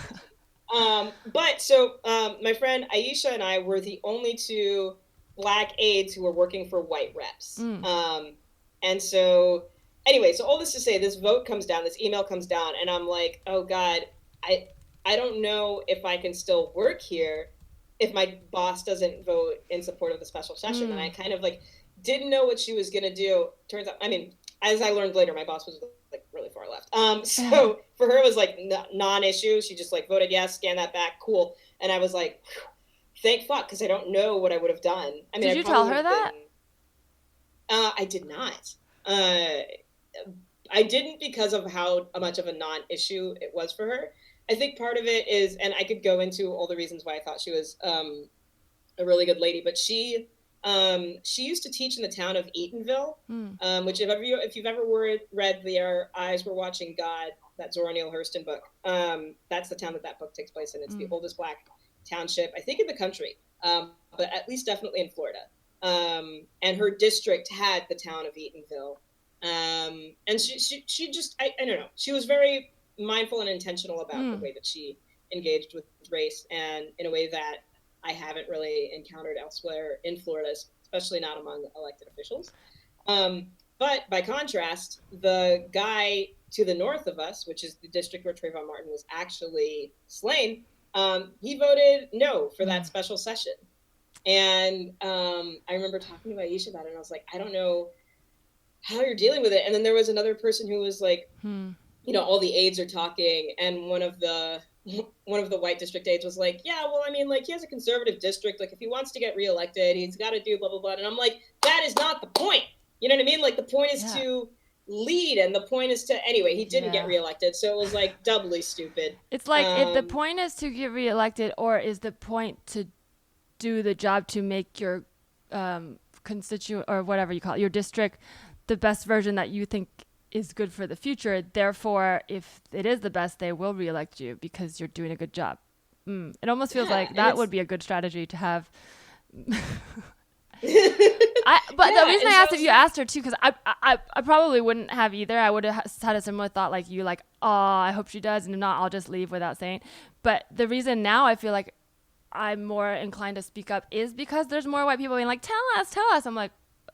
But so my friend Aisha and I were the only two black aides who were working for white reps. And so anyway, so all this to say, this vote comes down, this email comes down, and I'm like, oh God, I don't know if I can still work here if my boss doesn't vote in support of the special session. And I kind of like didn't know what she was gonna do. Turns out, I mean, as I learned later, my boss was like really far left. So for her it was like non-issue. She just like voted yes, scan that back, cool. And I was like, thank fuck, because I don't know what I would have done. I mean, did you tell her that? I did not. I didn't because of how much of a non-issue it was for her. I think part of it is, and I could go into all the reasons why I thought she was a really good lady, but she used to teach in the town of Eatonville, which if you've ever read Their Eyes Were Watching God, that Zora Neale Hurston book, that's the town that book takes place in. It's the oldest black township, I think, in the country, but at least definitely in Florida. And her district had the town of Eatonville. And she just, I don't know, she was very mindful and intentional about the way that she engaged with race, and in a way that I haven't really encountered elsewhere in Florida, especially not among elected officials. But by contrast, the guy to the north of us, which is the district where Trayvon Martin was actually slain, he voted no for that special session. And I remember talking to Aisha about it, and I was like, I don't know how you're dealing with it. And then there was another person who was like, you know, all the aides are talking, and one of the white district aides was like, yeah, well, I mean, like, he has a conservative district. Like, if he wants to get reelected, he's got to do blah, blah, blah. And I'm like, that is not the point. You know what I mean? Like, the point is to lead, and the point is to, anyway, he didn't get reelected. So it was like doubly stupid. It's like, if the point is to get reelected, or is the point to do the job to make your constituent, or whatever you call it, your district, the best version that you think is good for the future. Therefore, if it is the best, they will reelect you because you're doing a good job. It almost feels like that would be a good strategy to have. But the reason I asked if you asked her too, because I probably wouldn't have either. I would have had a similar thought like you, like, oh, I hope she does, and if not, I'll just leave without saying. But the reason now I feel like I'm more inclined to speak up is because there's more white people being like, tell us. I'm like,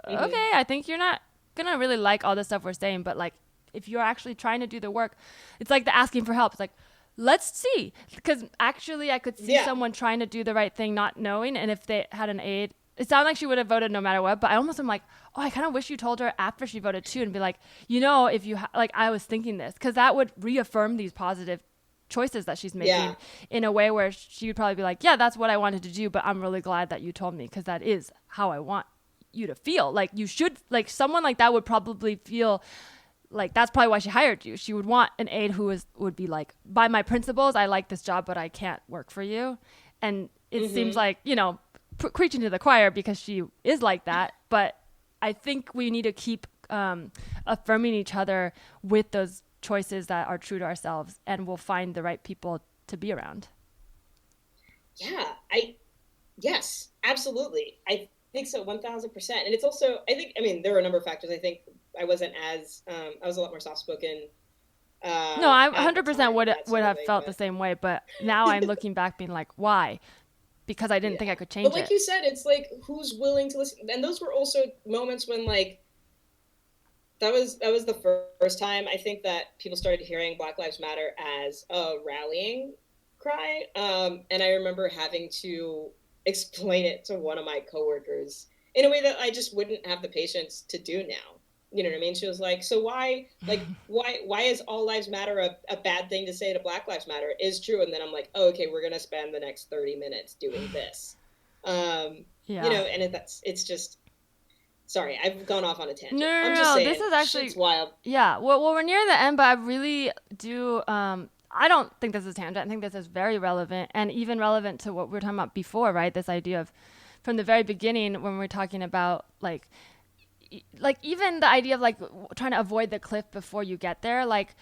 okay, I think you're not gonna really like all the stuff we're saying, but like, if you're actually trying to do the work, it's like the asking for help. It's like, let's see, because actually I could see someone trying to do the right thing not knowing, and if they had an aide, it sounded like she would have voted no matter what, but I almost am like, oh, I kind of wish you told her after she voted too, and be like, you know, if you like, I was thinking this, because that would reaffirm these positive choices that she's making in a way where she would probably be like, yeah, that's what I wanted to do, but I'm really glad that you told me, because that is how I want you to feel. Like, you should, like, someone like that would probably feel like that's probably why she hired you. She would want an aide who would be like, by my principles, I like this job, but I can't work for you. And it seems like, you know, preaching to the choir, because she is like that. But I think we need to keep affirming each other with those choices that are true to ourselves, and we'll find the right people to be around. Yes, absolutely. I think so, 1,000%. And it's also, I mean, there were a number of factors. I think I wasn't as, I was a lot more soft-spoken. No, I 100% would have felt the same way, but now I'm looking back being like, why? Because I didn't think I could change it. But like you said, it's like, who's willing to listen? And those were also moments when, like, that was the first time I think that people started hearing Black Lives Matter as a rallying cry. And I remember having to explain it to one of my coworkers in a way that I just wouldn't have the patience to do now. You know what I mean? She was like, so why is all lives matter a bad thing to say to Black Lives Matter? It is true. And then I'm like, oh, okay, we're going to spend the next 30 minutes doing this. You know, and it's just, sorry, I've gone off on a tangent. No, I'm just saying, this is actually, it's wild. Yeah, well, we're near the end, but I really do, I don't think this is a tangent. I think this is very relevant, and even relevant to what we were talking about before, right? This idea of, from the very beginning, when we're talking about, like even the idea of, like, trying to avoid the cliff before you get there. Like,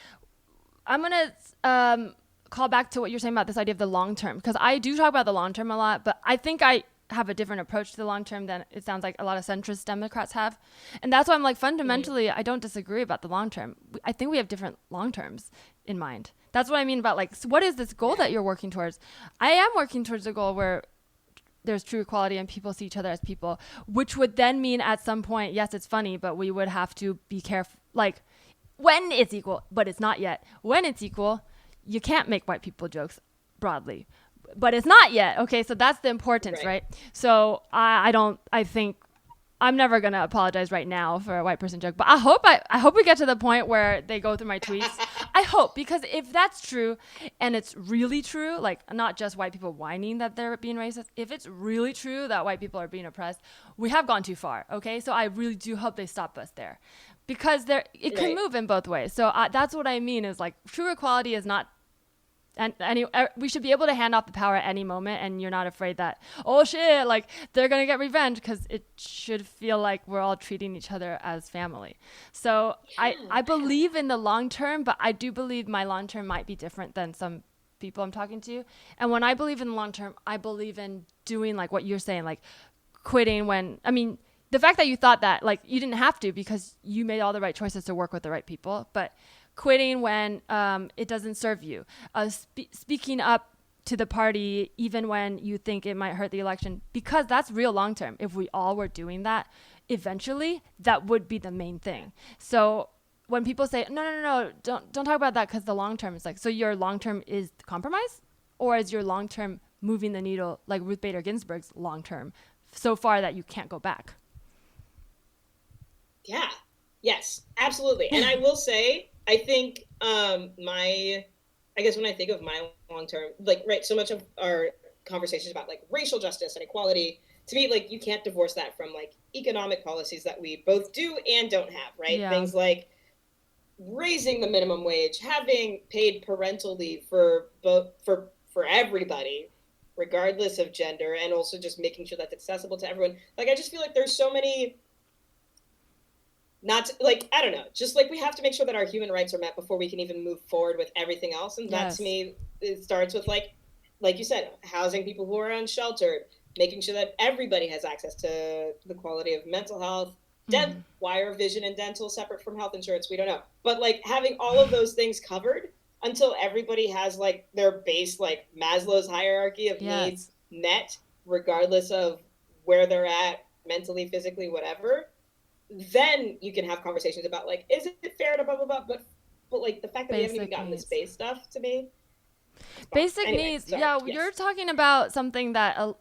I'm going to call back to what you're saying about this idea of the long term, because I do talk about the long term a lot, but I think I have a different approach to the long term than it sounds like a lot of centrist Democrats have. And that's why I'm like, fundamentally, I don't disagree about the long term. I think we have different long terms in mind. That's what I mean about, like, so what is this goal that you're working towards? I am working towards a goal where there's true equality and people see each other as people, which would then mean at some point, yes, it's funny, but we would have to be careful. Like, when it's equal, but it's not yet. When it's equal, you can't make white people jokes broadly, but it's not yet. Okay, so that's the importance, right? So I think I'm never going to apologize right now for a white person joke, but I hope we get to the point where they go through my tweets. I hope, because if that's true, and it's really true, like, not just white people whining that they're being racist, if it's really true that white people are being oppressed, we have gone too far. Okay, so I really do hope they stop us there, because it can move in both ways. So that's what I mean, is like, true equality is not, and we should be able to hand off the power at any moment, and you're not afraid that, oh shit, like, they're gonna get revenge, because it should feel like we're all treating each other as family. So I believe in the long term, but I do believe my long term might be different than some people I'm talking to. And when I believe in the long term, I believe in doing, like, what you're saying, like quitting when, I mean, the fact that you thought that, like, you didn't have to, because you made all the right choices to work with the right people, but quitting when it doesn't serve you, speaking up to the party even when you think it might hurt the election, because that's real long term. If we all were doing that, eventually that would be the main thing. So when people say, no, don't talk about that, because the long term is like, so your long term is compromise, or is your long term moving the needle like Ruth Bader Ginsburg's long term so far that you can't go back? Yeah. Yes, absolutely. And I will say, I think I guess when I think of my long term, like, right, so much of our conversations about, like, racial justice and equality, to me, like, you can't divorce that from, like, economic policies that we both do and don't have, right? Yeah. Things like raising the minimum wage, having paid parental leave for everybody, regardless of gender, and also just making sure that's accessible to everyone. Like, I just feel like there's so many, not to, like, I don't know, just like, we have to make sure that our human rights are met before we can even move forward with everything else. And that, to me, it starts with, like you said, housing people who are unsheltered, making sure that everybody has access to the quality of mental health, why are vision and dental separate from health insurance? We don't know. But, like, having all of those things covered until everybody has, like, their base, like, Maslow's hierarchy of needs met, regardless of where they're at mentally, physically, whatever, then you can have conversations about, like, is it fair to blah, blah, blah, but like, the fact that we haven't even gotten this base stuff, to me. Basic needs. Sorry. Yeah, yes. You're talking about something that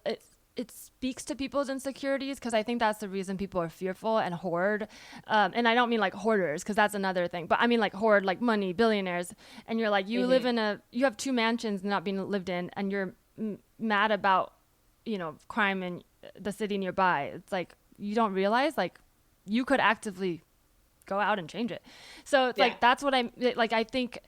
it speaks to people's insecurities, because I think that's the reason people are fearful and hoard. And I don't mean like hoarders, because that's another thing, but I mean like hoard, like money, billionaires. And you're like, you live in you have 2 mansions not being lived in, and you're mad about, crime in the city nearby. It's like, you don't realize, like, you could actively go out and change it. So it's like, that's what I think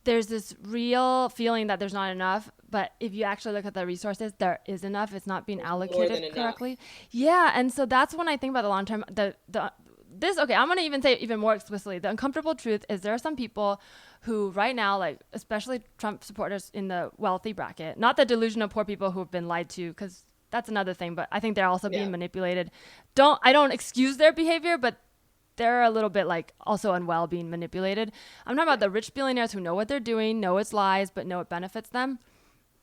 there's this real feeling that there's not enough, but if you actually look at the resources, there is enough. It's not being allocated correctly. Yeah. And so that's when I think about the long term, I'm going to even say it even more explicitly. The uncomfortable truth is there are some people who right now, like, especially Trump supporters in the wealthy bracket, not the delusional poor people who have been lied to, because that's another thing, but I think they're also being manipulated. I don't excuse their behavior, but they're a little bit, like, also unwell being manipulated. I'm talking about the rich billionaires who know what they're doing, know it's lies, but know it benefits them.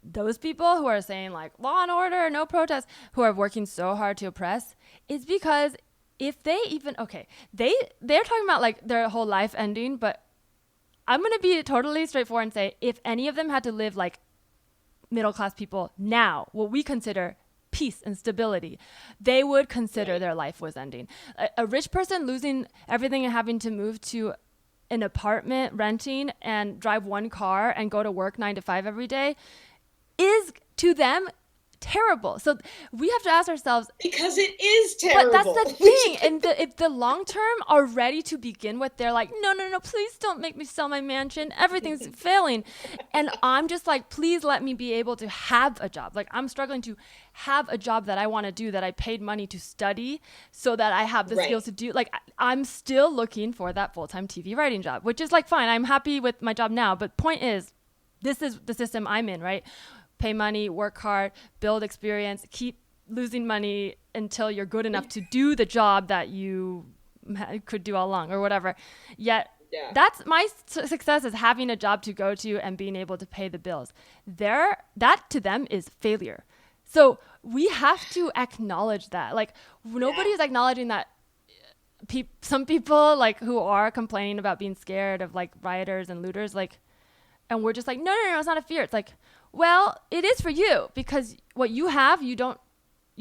Those people who are saying, like, law and order, no protest, who are working so hard to oppress, is because if they even, they're talking about, like, their whole life ending, but I'm going to be totally straightforward and say, if any of them had to live like middle-class people now, what we consider peace and stability, they would consider their life was ending. A rich person losing everything and having to move to an apartment, renting, and drive one car and go to work 9 to 5 every day is to them terrible. So we have to ask ourselves, because it is terrible. but that's the thing. And if the long term are ready to begin with, they're like, no, please don't make me sell my mansion. Everything's failing. And I'm just like, please let me be able to have a job. Like, I'm struggling to have a job that I want to do, that I paid money to study so that I have the skills to do. Like, I'm still looking for that full-time TV writing job, which is like, fine. I'm happy with my job now. But point is, this is the system I'm in, right? Pay money, work hard, build experience, keep losing money until you're good enough to do the job that you could do all along or whatever. Yet that's my success, is having a job to go to and being able to pay the bills. That to them is failure. So we have to acknowledge that. Like, nobody's acknowledging that some people like who are complaining about being scared of like rioters and looters, like, and we're just like, no, it's not a fear. It's like, well, it is for you, because what you have, you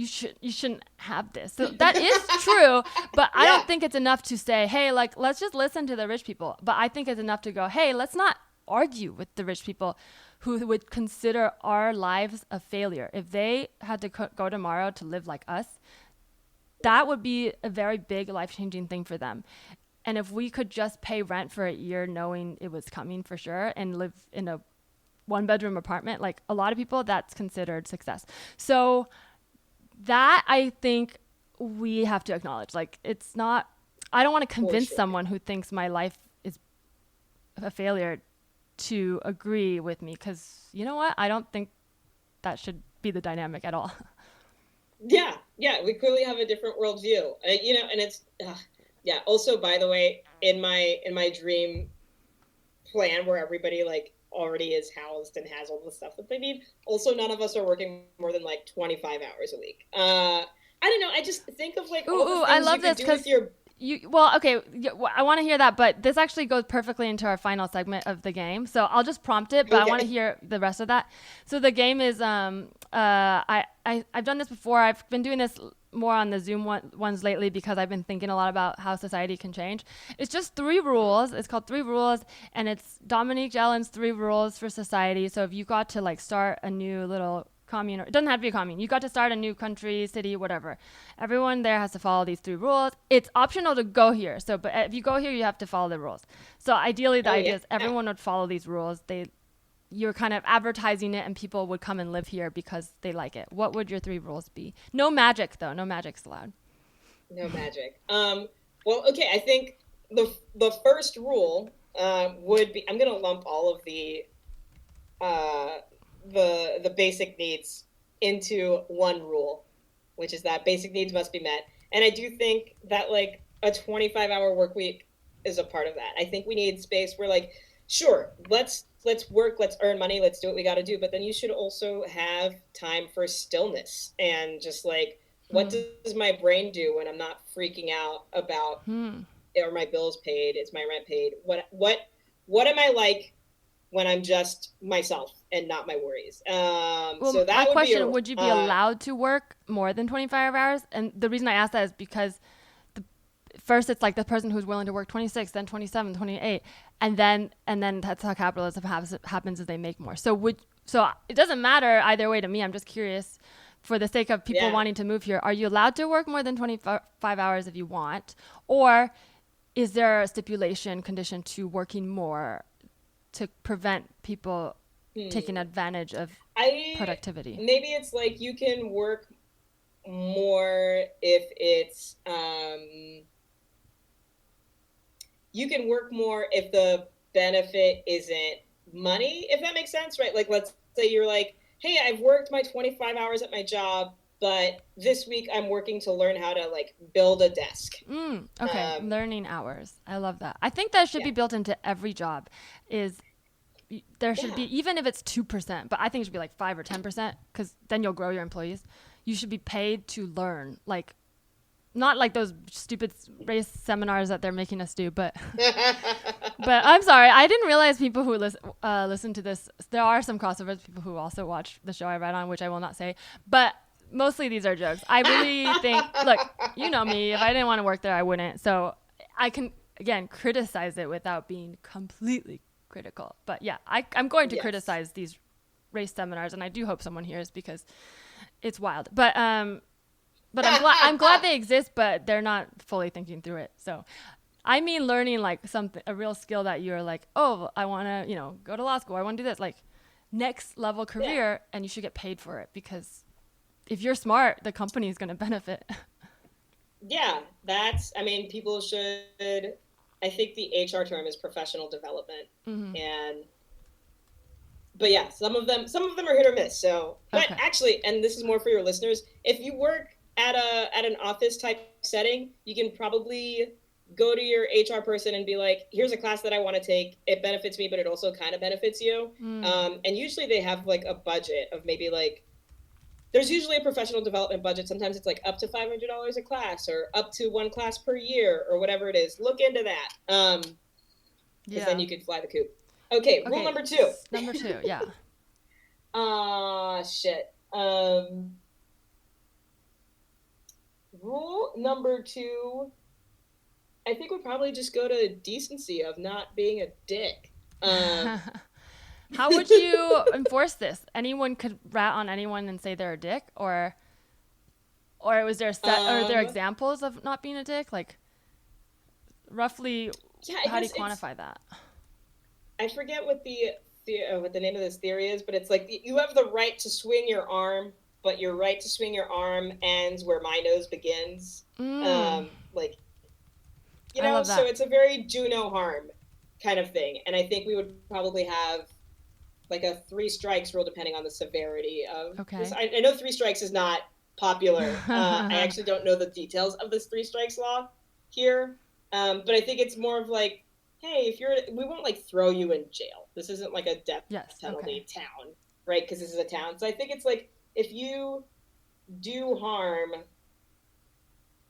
shouldn't have this. So that is true, but I don't think it's enough to say, hey, like, let's just listen to the rich people. But I think it's enough to go, hey, let's not argue with the rich people who would consider our lives a failure. If they had to go tomorrow to live like us, that would be a very big life-changing thing for them. And if we could just pay rent for a year knowing it was coming for sure and live in a one-bedroom apartment, like a lot of people, that's considered success. So that, I think we have to acknowledge. Like, it's not, I don't want to convince someone who thinks my life is a failure to agree with me, because you know what? I don't think that should be the dynamic at all. Yeah, we clearly have a different worldview, and it's, also, by the way, in my dream plan where everybody like already is housed and has all the stuff that they need, also none of us are working more than like 25 hours a week. I don't know, I just think of like all the things I love you this, could do with your... I want to hear that, but this actually goes perfectly into our final segment of the game. So I'll just prompt it, but I want to hear the rest of that. So the game is, I've done this before. I've been doing this more on the Zoom ones lately because I've been thinking a lot about how society can change. It's just 3 rules. It's called 3 rules, and it's Dominique Gelin's 3 rules for society. So if you got to like start a new little commune, or it doesn't have to be a commune, you got to start a new country, city, whatever, everyone there has to follow these 3 rules. It's optional to go here, so but if you go here, you have to follow the rules. So ideally the idea is everyone would follow these rules. You're kind of advertising it, and people would come and live here because they like it. What would your 3 rules be? No magic though. No magic's allowed. No magic. Well, okay, I think the first rule would be, I'm gonna lump all of the basic needs into one rule, which is that basic needs must be met. And I do think that like a 25-hour work week is a part of that. I think we need space where like, sure, let's work, let's earn money, let's do what we got to do. But then you should also have time for stillness and just like, what does my brain do when I'm not freaking out about, are my bills paid? Is my rent paid? What am I like when I'm just myself and not my worries? So that my would question, be would you be allowed to work more than 25 hours? And the reason I ask that is because first it's like the person who's willing to work 26, then 27, 28, and then that's how capitalism happens, is they make more. So it doesn't matter either way to me. I'm just curious, for the sake of people wanting to move here, are you allowed to work more than 25 hours if you want, or is there a stipulation condition to working more to prevent people taking advantage of productivity? Maybe it's like you can work more if it's you can work more if the benefit isn't money, if that makes sense, right? Like, let's say you're like, hey, I've worked my 25 hours at my job, but this week I'm working to learn how to like build a desk. Okay, learning hours. I love that. I think that should be built into every job. There should be, even if it's 2%, but I think it should be like 5 or 10%, because then you'll grow your employees. You should be paid to learn, like, not like those stupid race seminars that they're making us do, but I'm sorry, I didn't realize people who listen to this, there are some crossovers, people who also watch the show I write on, which I will not say, but mostly these are jokes. I really think, look, you know me, if I didn't want to work there, I wouldn't. So I can, again, criticize it without being completely critical. But yeah, I'm going to criticize these race seminars, and I do hope someone hears because it's wild. But I'm glad they exist, but they're not fully thinking through it. So I mean learning like a real skill that you're like, oh, I want to, go to law school. I want to do this, like next level career, and you should get paid for it because if you're smart, the company is going to benefit. Yeah, people should, I think the HR term is professional development. Mm-hmm. But yeah, some of them are hit or miss. So, but actually, and this is more for your listeners, if you work at an office type setting, you can probably go to your HR person and be like, here's a class that I want to take. It benefits me, but it also kind of benefits you. And usually they have like a budget of maybe like, there's usually a professional development budget. Sometimes it's like up to $500 a class or up to one class per year or whatever it is. Look into that. Because then you can fly the coop. Okay, rule number 2. Number 2, yeah. Shit. Rule number 2, I think would probably just go to decency of not being a dick. How would you enforce this? Anyone could rat on anyone and say they're a dick, or was there are there examples of not being a dick? Like, roughly, how do you quantify that? I forget what the name of this theory is, but it's like you have the right to swing your arm, but your right to swing your arm ends where my nose begins. So it's a very do no harm kind of thing. And I think we would probably have like a 3 strikes rule depending on the severity of this. I know 3 strikes is not popular. I actually don't know the details of this 3 strikes law here. But I think it's more of like, hey, we won't like throw you in jail. This isn't like a death penalty town, right? Because this is a town. So I think it's like, if you do harm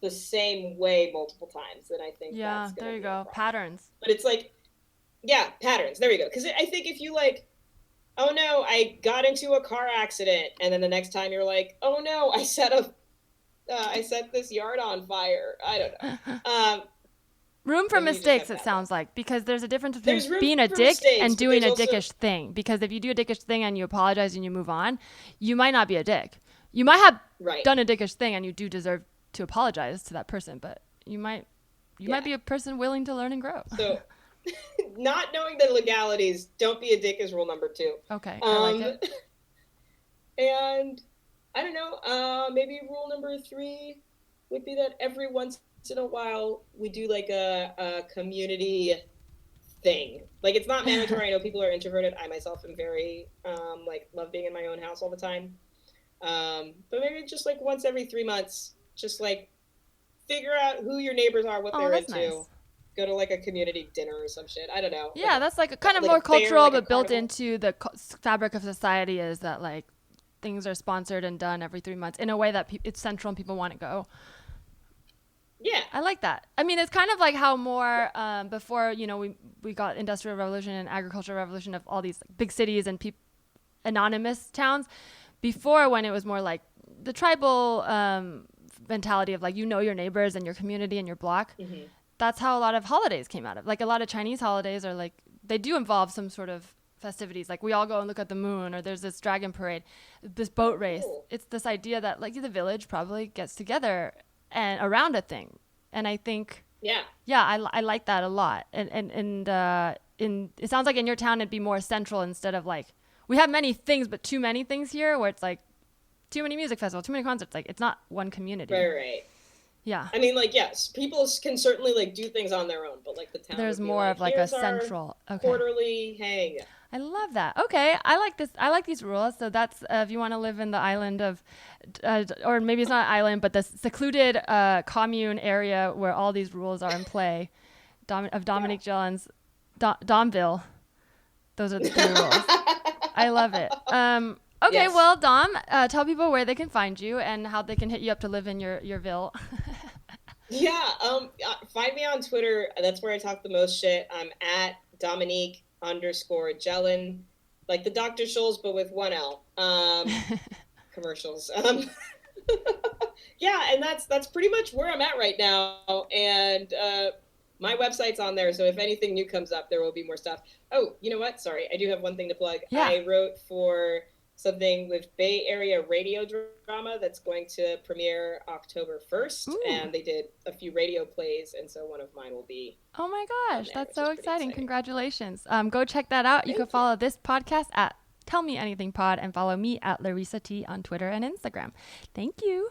the same way multiple times, then I think that's there you go. Patterns. But it's like, patterns. There you go. Because I think if you like, oh no, I got into a car accident, and then the next time you're like, oh no, I set this yard on fire. I don't know. Room for mistakes, it sounds like, because there's a difference between being a dick and doing a dickish thing. Because if you do a dickish thing and you apologize and you move on, you might not be a dick. You might have done a dickish thing and you do deserve to apologize to that person, but you might be a person willing to learn and grow. So not knowing the legalities, don't be a dick is rule number 2. Okay, I like it. And I don't know, maybe rule number 3 would be that every once in a while we do like a community thing. Like, it's not mandatory. I know people are introverted. I myself am very love being in my own house all the time. But maybe just like once every 3 months, just like figure out who your neighbors are, what they're into. Nice. Go to like a community dinner or some shit. I don't know. Yeah, that's like kind of more cultural, but built into the fabric of society is that like things are sponsored and done every 3 months in a way that it's central and people want to go. Yeah. I like that. I mean, it's kind of like how more before, we got industrial revolution and agricultural revolution of all these big cities and anonymous towns. Before, when it was more like the tribal mentality of like, your neighbors and your community and your block. Mm-hmm. That's how a lot of holidays came out of. Like a lot of Chinese holidays are like, they do involve some sort of festivities. Like we all go and look at the moon, or there's this dragon parade, this boat race. Cool. It's this idea that like the village probably gets together and around a thing. And I think, I like that a lot. And it sounds like in your town, it'd be more central instead of like, we have many things, but too many things here where it's like too many music festivals, too many concerts. Like it's not one community. Right. Yeah. I mean, like, yes, people can certainly like do things on their own, but like the town. There's more of like a central quarterly hang. I love that. Okay, I like this. I like these rules. So that's if you want to live in the island of, or maybe it's not an island, but the secluded commune area where all these rules are in play. Dominique Gelin's Domville. Those are the 3 rules. I love it. Okay, yes. Well, Dom, tell people where they can find you and how they can hit you up to live in your ville. Find me on Twitter. That's where I talk the most shit. I'm at Dominique_Gelin, like the Dr. Scholl's, but with 1 L. Commercials. Yeah, and that's pretty much where I'm at right now. And my website's on there, so if anything new comes up, there will be more stuff. Oh, you know what? Sorry, I do have one thing to plug. Yeah. I wrote for something with Bay Area radio drama that's going to premiere October 1st, Ooh. and they did a few radio plays, and so one of mine will be. Oh my gosh, there, that's which so is pretty exciting. exciting. Congratulations. Go check that out. You Thank can you. follow this podcast at Tell Me Anything Pod and follow me at Larissa T on Twitter and Instagram. Thank you.